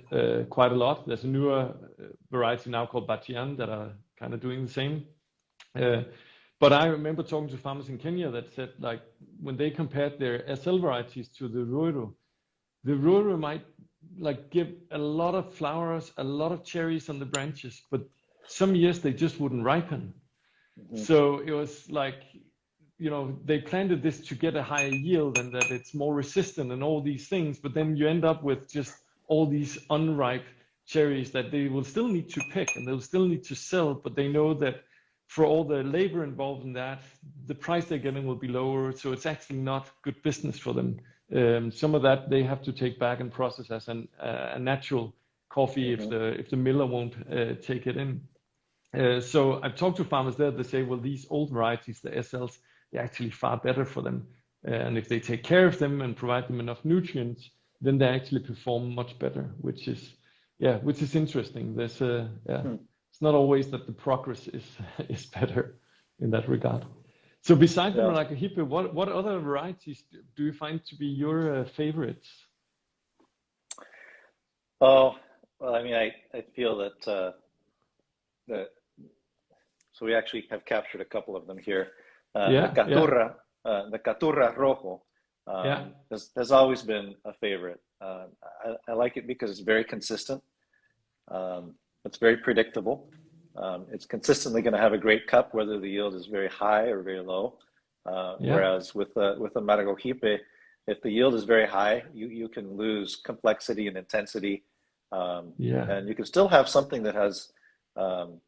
quite a lot. There's a newer variety now called Batian that are kind of doing the same. But I remember talking to farmers in Kenya that said, like, when they compared their SL varieties to the Ruiru might like give a lot of flowers, a lot of cherries on the branches, but some years they just wouldn't ripen. Mm-hmm. So it was like, they planted this to get a higher yield and that it's more resistant and all these things, but then you end up with just all these unripe cherries that they will still need to pick and they'll still need to sell, but they know that for all the labor involved in that, the price they're getting will be lower. So it's actually not good business for them. Some of that they have to take back and process as a natural coffee if the miller won't take it in. So I've talked to farmers there. They say, well, these old varieties, the SLs, they're actually far better for them. And if they take care of them and provide them enough nutrients, then they actually perform much better, which is interesting. There's it's not always that the progress is is better in that regard. So besides the Yeah. Hippe, what other varieties do you find to be your favorites? Oh, well, I mean, I feel that so we actually have captured a couple of them here. Yeah, yeah, The Caturra Rojo yeah, has always been a favorite. I like it because it's very consistent. It's very predictable. It's consistently going to have a great cup, whether the yield is very high or very low. yeah, Whereas with the Amargo Hippe, if the yield is very high, you can lose complexity and intensity, yeah. and you can still have something that has um,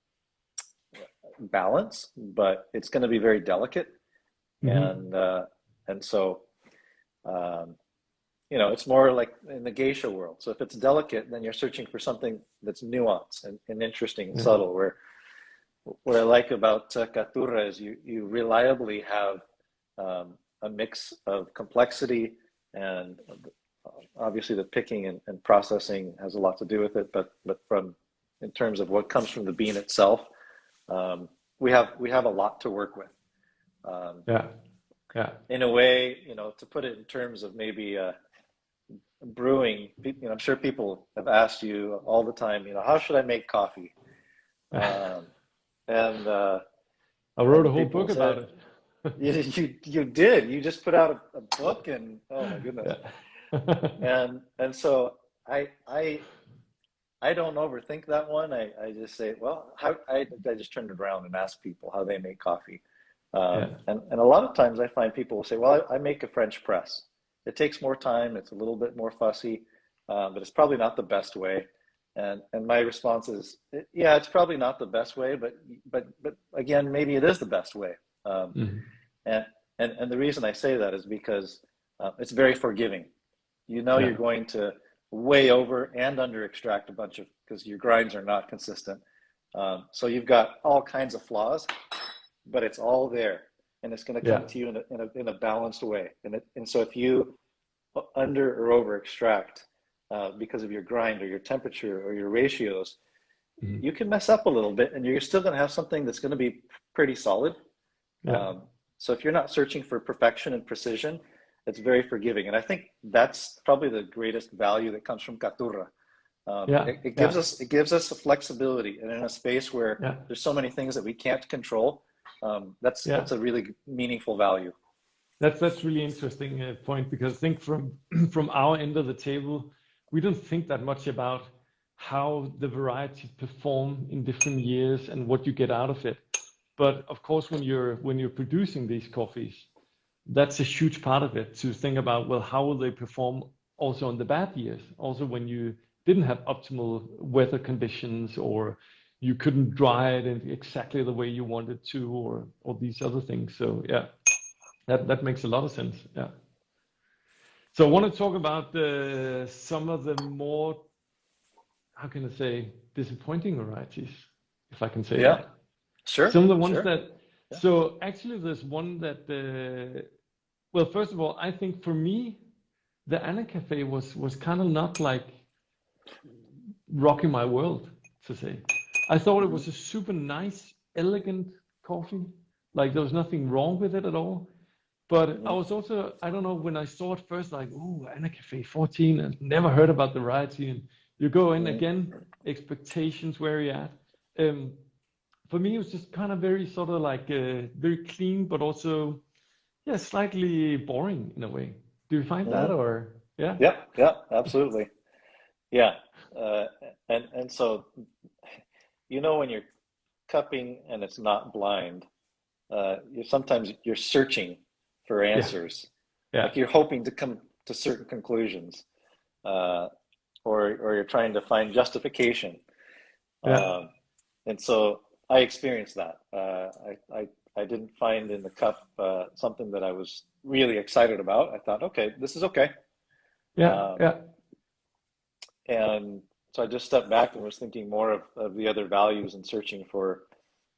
balance, but it's going to be very delicate, Hmm. and so it's more like in the geisha world. So if it's delicate, then you're searching for something that's nuanced and interesting and Yeah, subtle. Where what I like about Caturra is you reliably have a mix of complexity, and obviously the picking and processing has a lot to do with it. But from in terms of what comes from the bean itself, um, we have a lot to work with. Um, yeah, yeah. in a way, to put it in terms of maybe brewing, I'm sure people have asked you all the time, how should I make coffee? Um, and I wrote a whole people book say, about it. you did. You just put out a book, and oh my goodness. Yeah. And so I don't overthink that one. I just say, well, I just turn it around and ask people how they make coffee. Yeah, And a lot of times I find people will say, well, I make a French press. It takes more time. It's a little bit more fussy, but it's probably not the best way. And my response is, yeah, it's probably not the best way, but again, maybe it is the best way. Um, hmm, and and the reason I say that is because it's very forgiving. yeah, You're going to way over and under extract a bunch of because your grinds are not consistent. So you've got all kinds of flaws, but it's all there, and it's going to yeah. come to you in a balanced way. And so if you under or over extract because of your grind or your temperature or your ratios, Hmm. you can mess up a little bit, and you're still going to have something that's going to be pretty solid. Yeah, Um, so if you're not searching for perfection and precision, it's very forgiving. And I think that's probably the greatest value that comes from Caturra. yeah, It yeah, gives us a flexibility, and in a space where yeah, there's so many things that we can't control, yeah. that's a really meaningful value. That's really interesting point because I think from from our end of the table, we don't think that much about how the varieties perform in different years and what you get out of it. But of course, when you're producing these coffees, that's a huge part of it to think about, well, how will they perform also in the bad years? Also, when you didn't have optimal weather conditions or you couldn't dry it in exactly the way you wanted to, or these other things. So yeah, that makes a lot of sense. Yeah. So I want to talk about some of the more, how can I say, disappointing varieties, if I can say Yeah, that. sure, Some of the ones sure. that, Yeah. so actually there's one that, well, first of all, I think for me, the Anna Cafe was kind of not like rocking my world, to say. I thought it Hmm. was a super nice, elegant coffee. Like there was nothing wrong with it at all. But I Hmm. was also, I don't know, when I saw it first, like, oh, Anna Cafe 14, and never heard about the variety. And you go in Hmm. again, expectations where you at. Um, for me, it was just kind of very sort of like very clean, but also, yeah, slightly boring in a way. Do you find that, Hmm. or yeah? Yeah, yeah, absolutely. Yeah. Uh, and so when you're cupping and it's not blind, sometimes you're searching for Yeah, answers, yeah, like you're hoping to come to certain conclusions, uh, or you're trying to find justification. yeah, Um, and so I experienced that. I didn't find in the cup something that I was really excited about. I thought, okay, this is okay. yeah, Um, yeah, and so I just stepped back and was thinking more of the other values and searching for,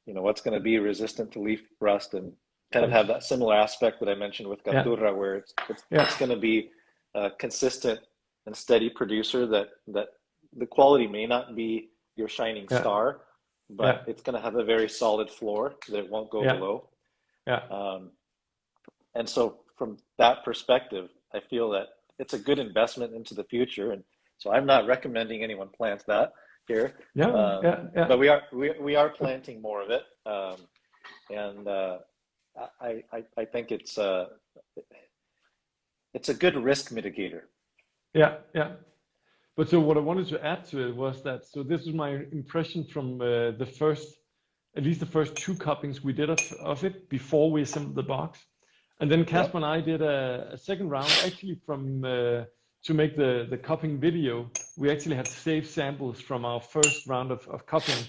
what's going to be resistant to leaf rust and kind of yes, have that similar aspect that I mentioned with yeah, Captura, where yeah, it's going to be a consistent and steady producer that the quality may not be your shining yeah, star, but it's going to have a very solid floor that it won't go below. And so from that perspective, I feel that it's a good investment into the future. And so I'm not recommending anyone plant that here. But we are planting more of it. And I think it's a good risk mitigator. But so what I wanted to add to it was that, so this is my impression from at least the first two cuppings we did of it before we assembled the box. And then Casper and I did a second round, actually from, to make the cupping video. We actually had saved samples from our first round of cupping.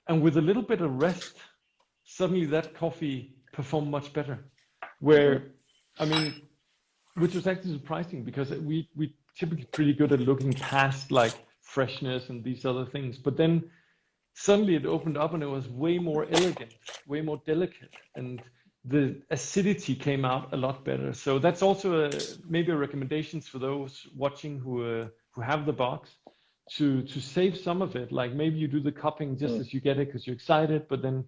And with a little bit of rest, suddenly that coffee performed much better. I mean, which was actually surprising because we typically pretty good at looking past like freshness and these other things. But then suddenly it opened up and it was way more elegant, way more delicate. And the acidity came out a lot better. So that's also maybe a recommendation for those watching who have the box to save some of it. Like maybe you do the cupping just as you get it because you're excited, but then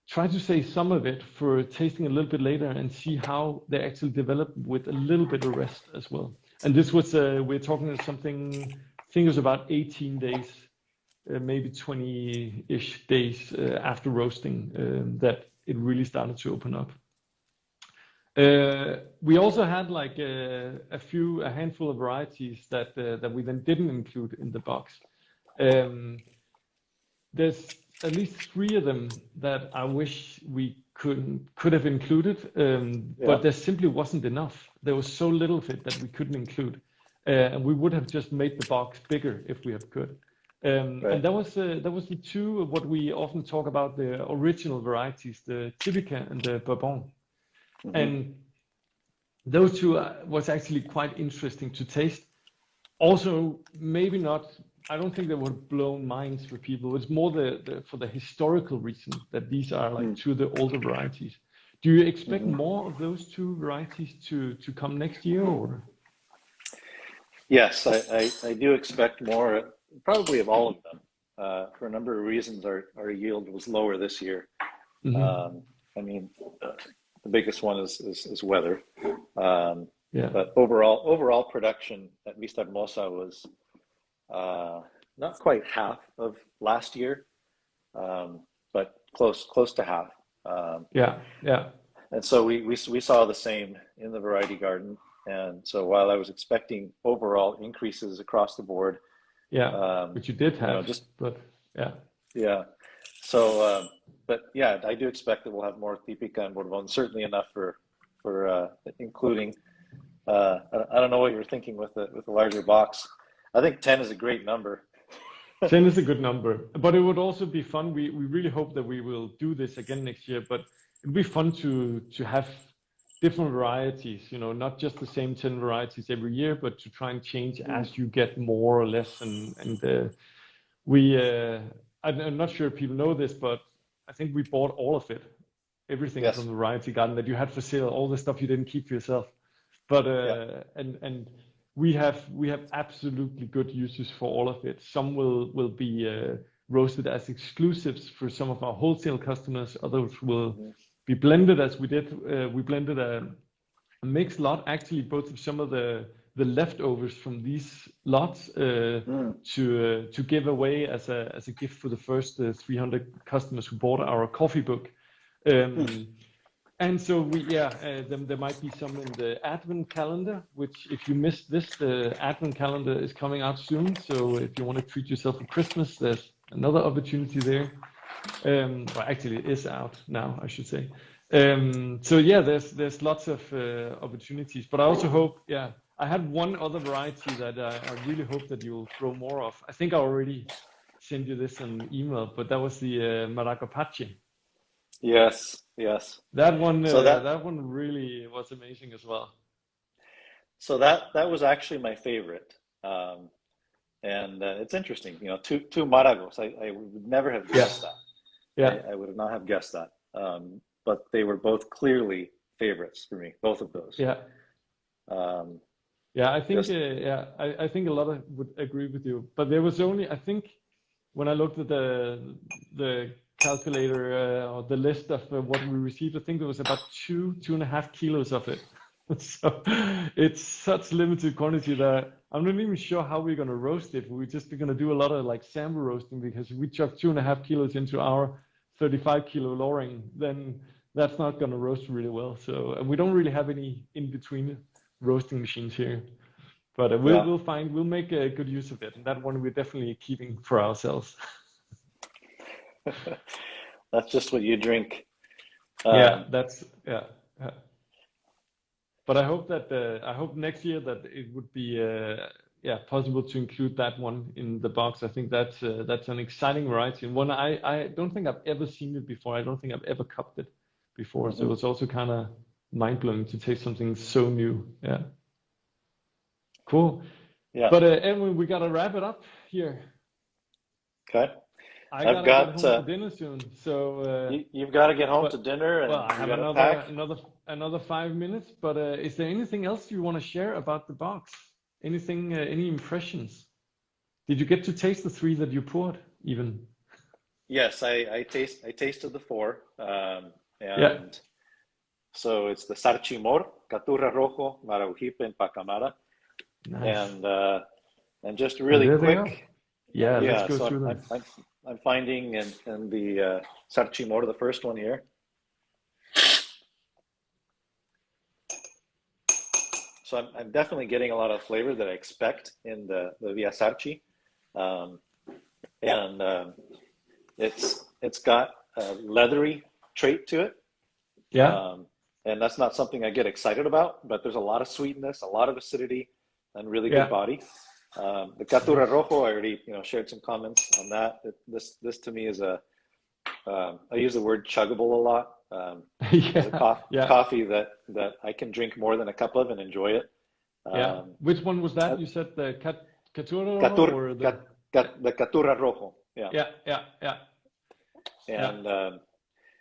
try to save some of it for tasting a little bit later and see how they actually develop with a little bit of rest as well. And this was, we're talking something, I think it was about 18 days, maybe 20-ish days after roasting that it really started to open up. We also had like a handful of varieties that we then didn't include in the box. There's at least 3 of them that I wish we could have included, but there simply wasn't enough. There was so little of it that we couldn't include, and we would have just made the box bigger if we have could. And that was the 2 of what we often talk about, the original varieties, the Typica and the Bourbon. And those 2 was actually quite interesting to taste. Also, maybe not, I don't think they would have blown minds for people. It's more for the historical reason that these are like 2 of the older varieties. Do you expect more of those 2 varieties to come next year, or? Yes, I do expect more, probably of all of them. For a number of reasons, our yield was lower this year. I mean, the biggest one is weather. But overall production at Vista Hermosa was not quite half of last year, but close to half. And so we saw the same in the variety garden. And so while I was expecting overall increases across the board, which you did have, So, but yeah, I do expect that we'll have more Typica and Bourbon, certainly enough for including. I don't know what you're thinking with the larger box. I think 10 is a great number. 10 is a good number, but it would also be fun. We really hope that we will do this again next year, but it'd be fun to have different varieties, you know, not just the same 10 varieties every year, but to try and change as you get more or less. And I'm not sure if people know this, but I think we bought all of it, everything from the variety garden that you had for sale, all the stuff you didn't keep for yourself. But and we have absolutely good uses for all of it. Some will be roasted as exclusives for some of our wholesale customers. Others will be blended as we did. We blended a mixed lot, actually, both of some of the leftovers from these lots to give away as a gift for the first 300 customers who bought our coffee book. And so there might be some in the Advent calendar, which if you missed this, the Advent calendar is coming out soon. So if you want to treat yourself for Christmas, there's another opportunity there. Well, actually it is out now, I should say. So yeah, there's lots of opportunities, but I also hope, I had one other variety that I really hope that you'll grow more of. I think I already sent you this in email, but that was the Maracapache. Yes. That one, that one really was amazing as well. So that was actually my favorite, and it's interesting. You know, two Maragos. I would never have guessed that. Yeah, I would not have guessed that. But they were both clearly favorites for me, both of those. Yeah. I think I think a lot of would agree with you. But there was only, I think, when I looked at the calculator or the list of what we received, I think there was about 2.5 kilos of it. So it's such limited quantity that I'm not even sure how we're gonna roast it. We're just gonna do a lot of like sample roasting, because if we chuck 2.5 kilos into our 35 kilo Loring, then that's not gonna roast really well. So, and we don't really have any in between roasting machines here. But Yeah. we'll make a good use of it, and that one we're definitely keeping for ourselves. That's just what you drink. Yeah, yeah. But I hope next year that it would be possible to include that one in the box. I think that's an exciting variety, and one I don't think I've ever seen it before. I don't think I've ever cupped it before. So it's also kind of mind blowing to taste something so new. Yeah, cool. Yeah. But Edwin, we gotta wrap it up here. Okay. I gotta get home to dinner soon. So you've got to get home to dinner, and well, I have you got to pack. another 5 minutes. But is there anything else you want to share about the box? Anything? Any impressions? Did you get to taste the three that you poured even? Yes, I tasted the four, Yeah. and so it's the Sarchimor, Caturra Rojo, Maraujip, and Pacamara, Nice. and just really There they quick. are. Yeah, let's go So through them. I'm finding in the Sarchimor, the first one here. So I'm definitely getting a lot of flavor that I expect in the Via Sarchi, and it's got a leathery trait to it. Yeah. And that's not something I get excited about, but there's a lot of sweetness, a lot of acidity, and really good body. The Caturra Rojo, I already shared some comments on that. This to me is I use the word chuggable a lot. It's a coffee that I can drink more than a cup of and enjoy it. Yeah. Which one was that? You said the Caturra Rojo or the Caturra Rojo. Yeah. Yeah.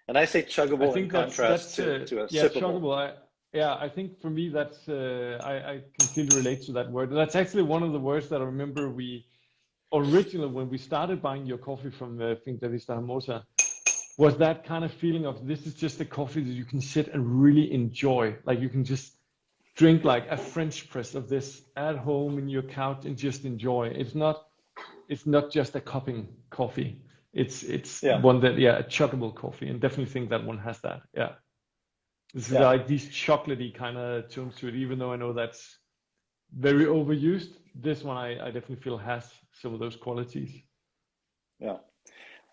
And I say chuggable in contrast to a sippable. Chuggable. I think for me that's I completely relate to that word. That's actually one of the words that I remember we originally, when we started buying your coffee from Finca Vista Hermosa, was that kind of feeling of this is just a coffee that you can sit and really enjoy. Like you can just drink like a French press of this at home in your couch and just enjoy. It's not just a cupping coffee. It's one that a chuggable coffee, and definitely think that one has that. Yeah. This is like these chocolatey kind of tones to it, even though I know that's very overused. This one I definitely feel has some of those qualities. Yeah.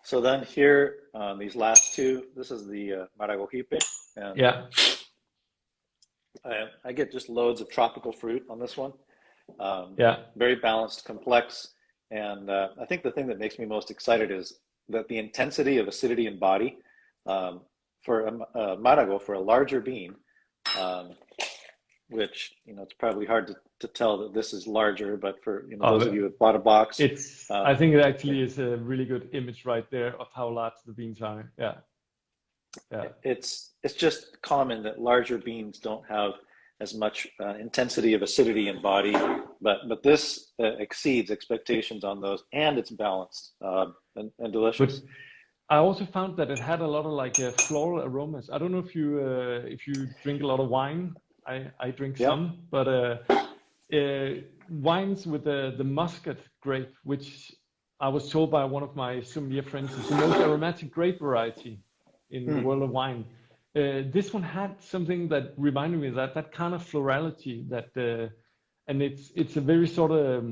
So then here, these last two, this is the Maragogipe. And I get just loads of tropical fruit on this one. Very balanced, complex. And I think the thing that makes me most excited is that the intensity of acidity and body for a Marago, for a larger bean, which, it's probably hard to tell that this is larger, but for those of you who have bought a box. I think it actually is a really good image right there of how large the beans are. Yeah. It's just common that larger beans don't have as much intensity of acidity and body, but this exceeds expectations on those, and it's balanced and delicious. But I also found that it had a lot of like floral aromas. I don't know if you drink a lot of wine. I drink some, but wines with the Muscat grape, which I was told by one of my sommelier friends is the most aromatic grape variety in the world of wine. This one had something that reminded me of that kind of florality and it's a very sort of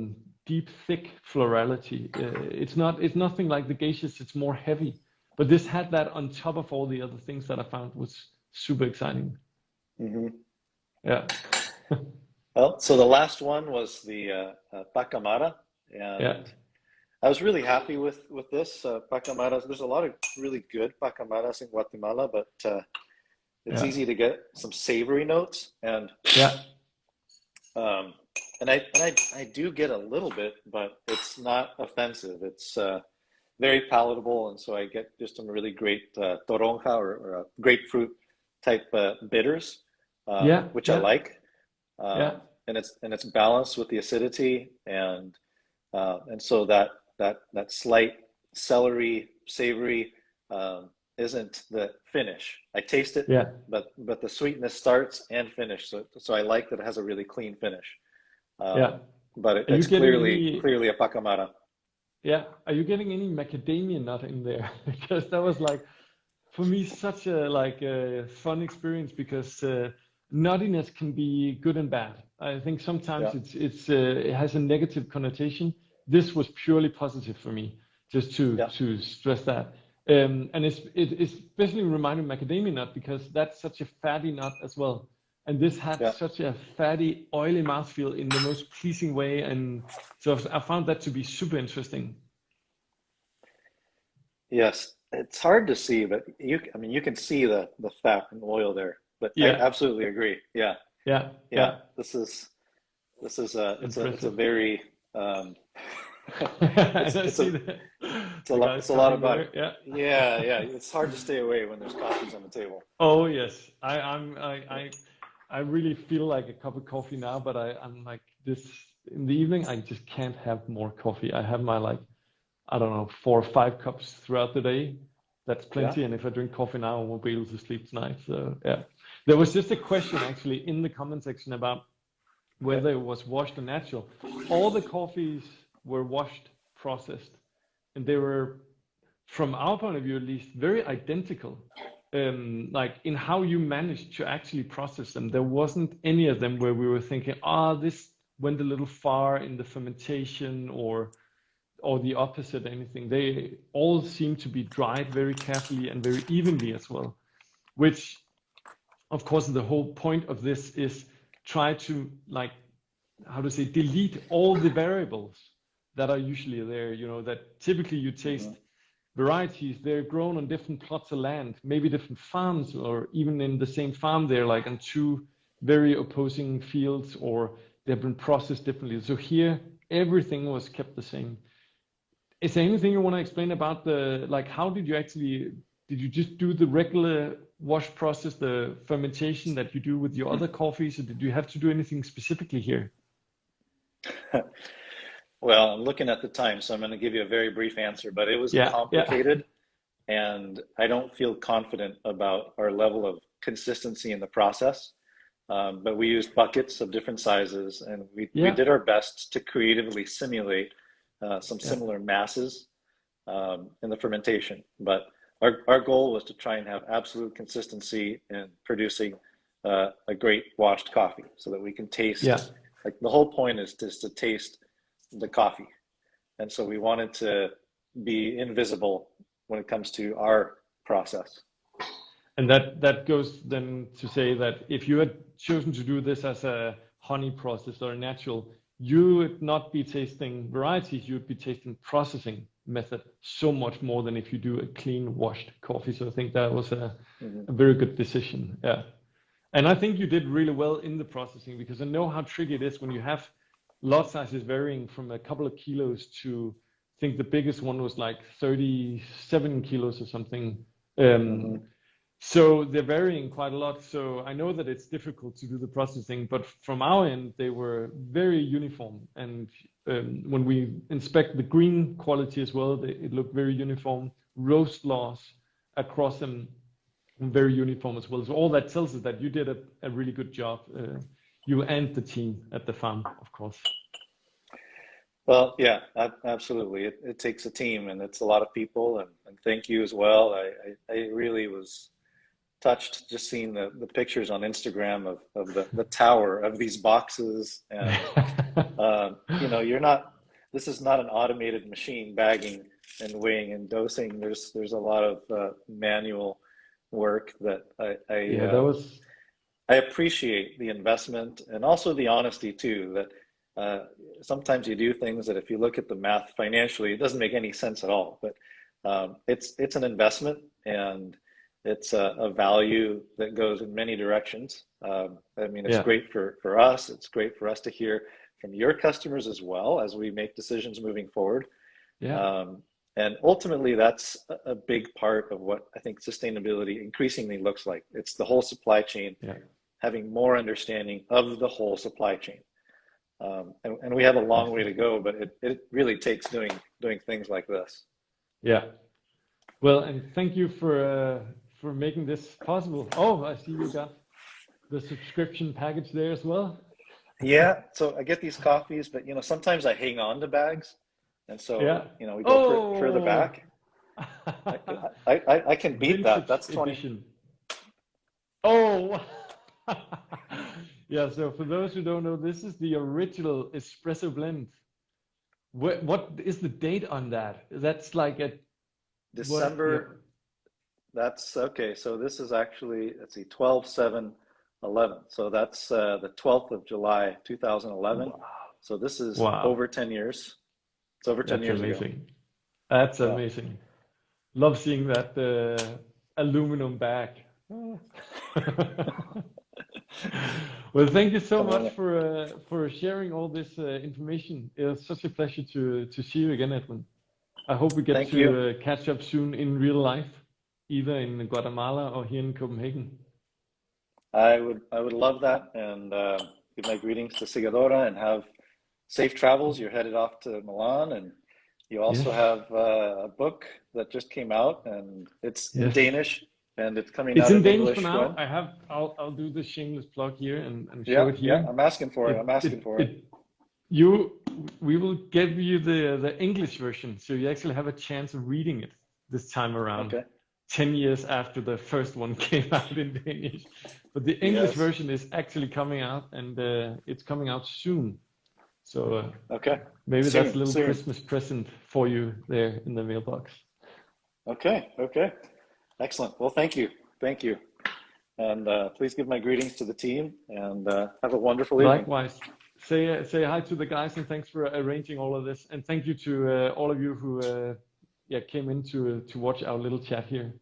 deep, thick florality. It's nothing like the geishas. It's more heavy, but this had that on top of all the other things that I found was super exciting. Mm-hmm. Yeah. Well, so the last one was the Pacamara, and I was really happy with this Pacamaras. There's a lot of really good Pacamaras in Guatemala, but it's easy to get some savory notes, and I do get a little bit, but it's not offensive. It's very palatable, and so I get just some really great toronja or grapefruit type bitters, which I like. And it's balanced with the acidity, and so that slight celery, savory, isn't the finish. I taste it, Yeah. but the sweetness starts and finish. So I like that it has a really clean finish. Yeah. But Are you it's getting clearly a pacamara. yeah, are you getting any macadamia nut in there? Because that was like for me such a like a fun experience because nuttiness can be good and bad. I think sometimes Yeah, it has a negative connotation. This was purely positive for me, just yeah, to stress that. And it especially reminded macadamia nut because that's such a fatty nut as well. And this had yeah. such a fatty, oily mouthfeel in the most pleasing way. And so I found that to be super interesting. Yes, it's hard to see, but I mean, you can see the fat and oil there. But I Yeah, absolutely agree. Yeah, yeah, yeah. yeah. This is a it's a Impressive. very I it's see a the guys it's a lot talking about there. Yeah. yeah. It's hard to stay away when there's coffees on the table. Oh yes, I really feel like a cup of coffee now, but I'm like this in the evening. I just can't have more coffee. I have my like I don't know 4 or 5 cups throughout the day. That's Yeah, plenty. And if I drink coffee now, I won't be able to sleep tonight. So yeah, there was just a question actually in the comment section about okay. whether it was washed or natural. All the coffees were washed, processed, and they were, from our point of view at least, very identical. Like in how you managed to actually process them. There wasn't any of them where we were thinking, this went a little far in the fermentation or the opposite, anything. They all seem to be dried very carefully and very evenly as well, which of course the whole point of this is try to like how to say delete all the variables that are usually there, that typically you Hmm. taste varieties, they're grown on different plots of land, maybe different farms, or even in the same farm, they're like on two very opposing fields, or they've been processed differently. So here, everything was kept the same. Is there anything you want to explain about like, how did you actually, did you just do the regular wash process, the fermentation that you do with your other coffees, or did you have to do anything specifically here? Well, I'm looking at the time, so I'm going to give you a very brief answer, but it was Yeah, yeah, complicated, and I don't feel confident about our level of consistency in the process. But we used buckets of different sizes, and we yeah, did our best to creatively simulate some yeah, similar masses in the fermentation. But our goal was to try and have absolute consistency in producing a great washed coffee so that we can taste, yeah. like the whole point is just to taste the coffee. And so we wanted to be invisible when it comes to our process. And that goes then to say that if you had chosen to do this as a honey process or a natural, you would not be tasting varieties, you would be tasting processing method so much more than if you do a clean washed coffee. So I think that was Mhm. a very good decision. Yeah. And I think you did really well in the processing because I know how tricky it is when you have lot sizes varying from a couple of kilos to, I think the biggest one was like 37 kilos or something. Mhm. So they're varying quite a lot. So I know that it's difficult to do the processing, but from our end, they were very uniform. And when we inspect the green quality as well, it looked very uniform. Roast loss across them very uniform as well. So all that tells us that you did a really good job. You and the team at the farm, of course. Well, yeah, absolutely. It takes a team, and it's a lot of people, and thank you as well. I really was touched just seeing the pictures on Instagram of the tower of these boxes. And you're not, this is not an automated machine bagging and weighing and dosing. There's a lot of manual work that Yeah, that was I appreciate the investment and also the honesty too, that sometimes you do things that if you look at the math financially, it doesn't make any sense at all. But it's an investment, and it's a value that goes in many directions. I mean, it's yeah, great for us. It's great for us to hear from your customers as well as we make decisions moving forward. yeah, Um, and ultimately, that's a big part of what I think sustainability increasingly looks like. It's the whole supply chain, yeah, having more understanding of the whole supply chain. And we have a long way to definitely. go, but it really takes doing things like this. Yeah. Well, and thank you for making this possible. Oh, I see you got the subscription package there as well. Yeah, so I get these coffees, but sometimes I hang on to bags, and so Yeah. we go further Oh, back. I can beat that. vintage That's 20. edition. Oh, yeah. So for those who don't know, this is the original espresso blend. What is the date on that? That's like a what? Yeah. December. That's okay. So this is actually, let's see, 12/7/11. So that's the 12th of July, 2011. Wow. So this is Wow. over 10 years. It's over 10 That's years ago. amazing. That's Yeah. amazing. Love seeing that aluminum bag. Well, thank you so Coming much in. for sharing all this information. It was such a pleasure to see you again, Edwin. I hope we get Thank to you. catch up soon in real life, either in Guatemala or here in Copenhagen. I would love that, and give my greetings to Sigadora and have safe travels. You're headed off to Milan, and you Yes, also have a book that just came out, and it's in yes. Danish, and it's coming It's out in in Danish for English now. when? I'll do the shameless plug here and show Yeah, it yeah. here. I'm asking for it. It I'm asking it for it. it you we will give you the English version, so you actually have a chance of reading it this time around, Okay. 10 years after the first one came out in Danish. But the English Yes. version is actually coming out, and it's coming out soon. So Okay. maybe that's a Soon, little soon. Christmas present for you there in the mailbox. Okay. Okay. Excellent. Well, thank you. Thank you. And please give my greetings to the team, and have a wonderful evening. Likewise, say hi to the guys, and thanks for arranging all of this. And thank you to all of you who yeah came in to watch our little chat here.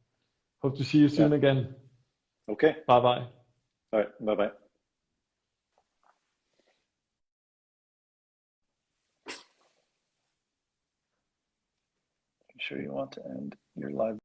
Hope to see you Yeah. soon again. Okay. Bye bye. All right. Bye-bye. You sure you want to end your live?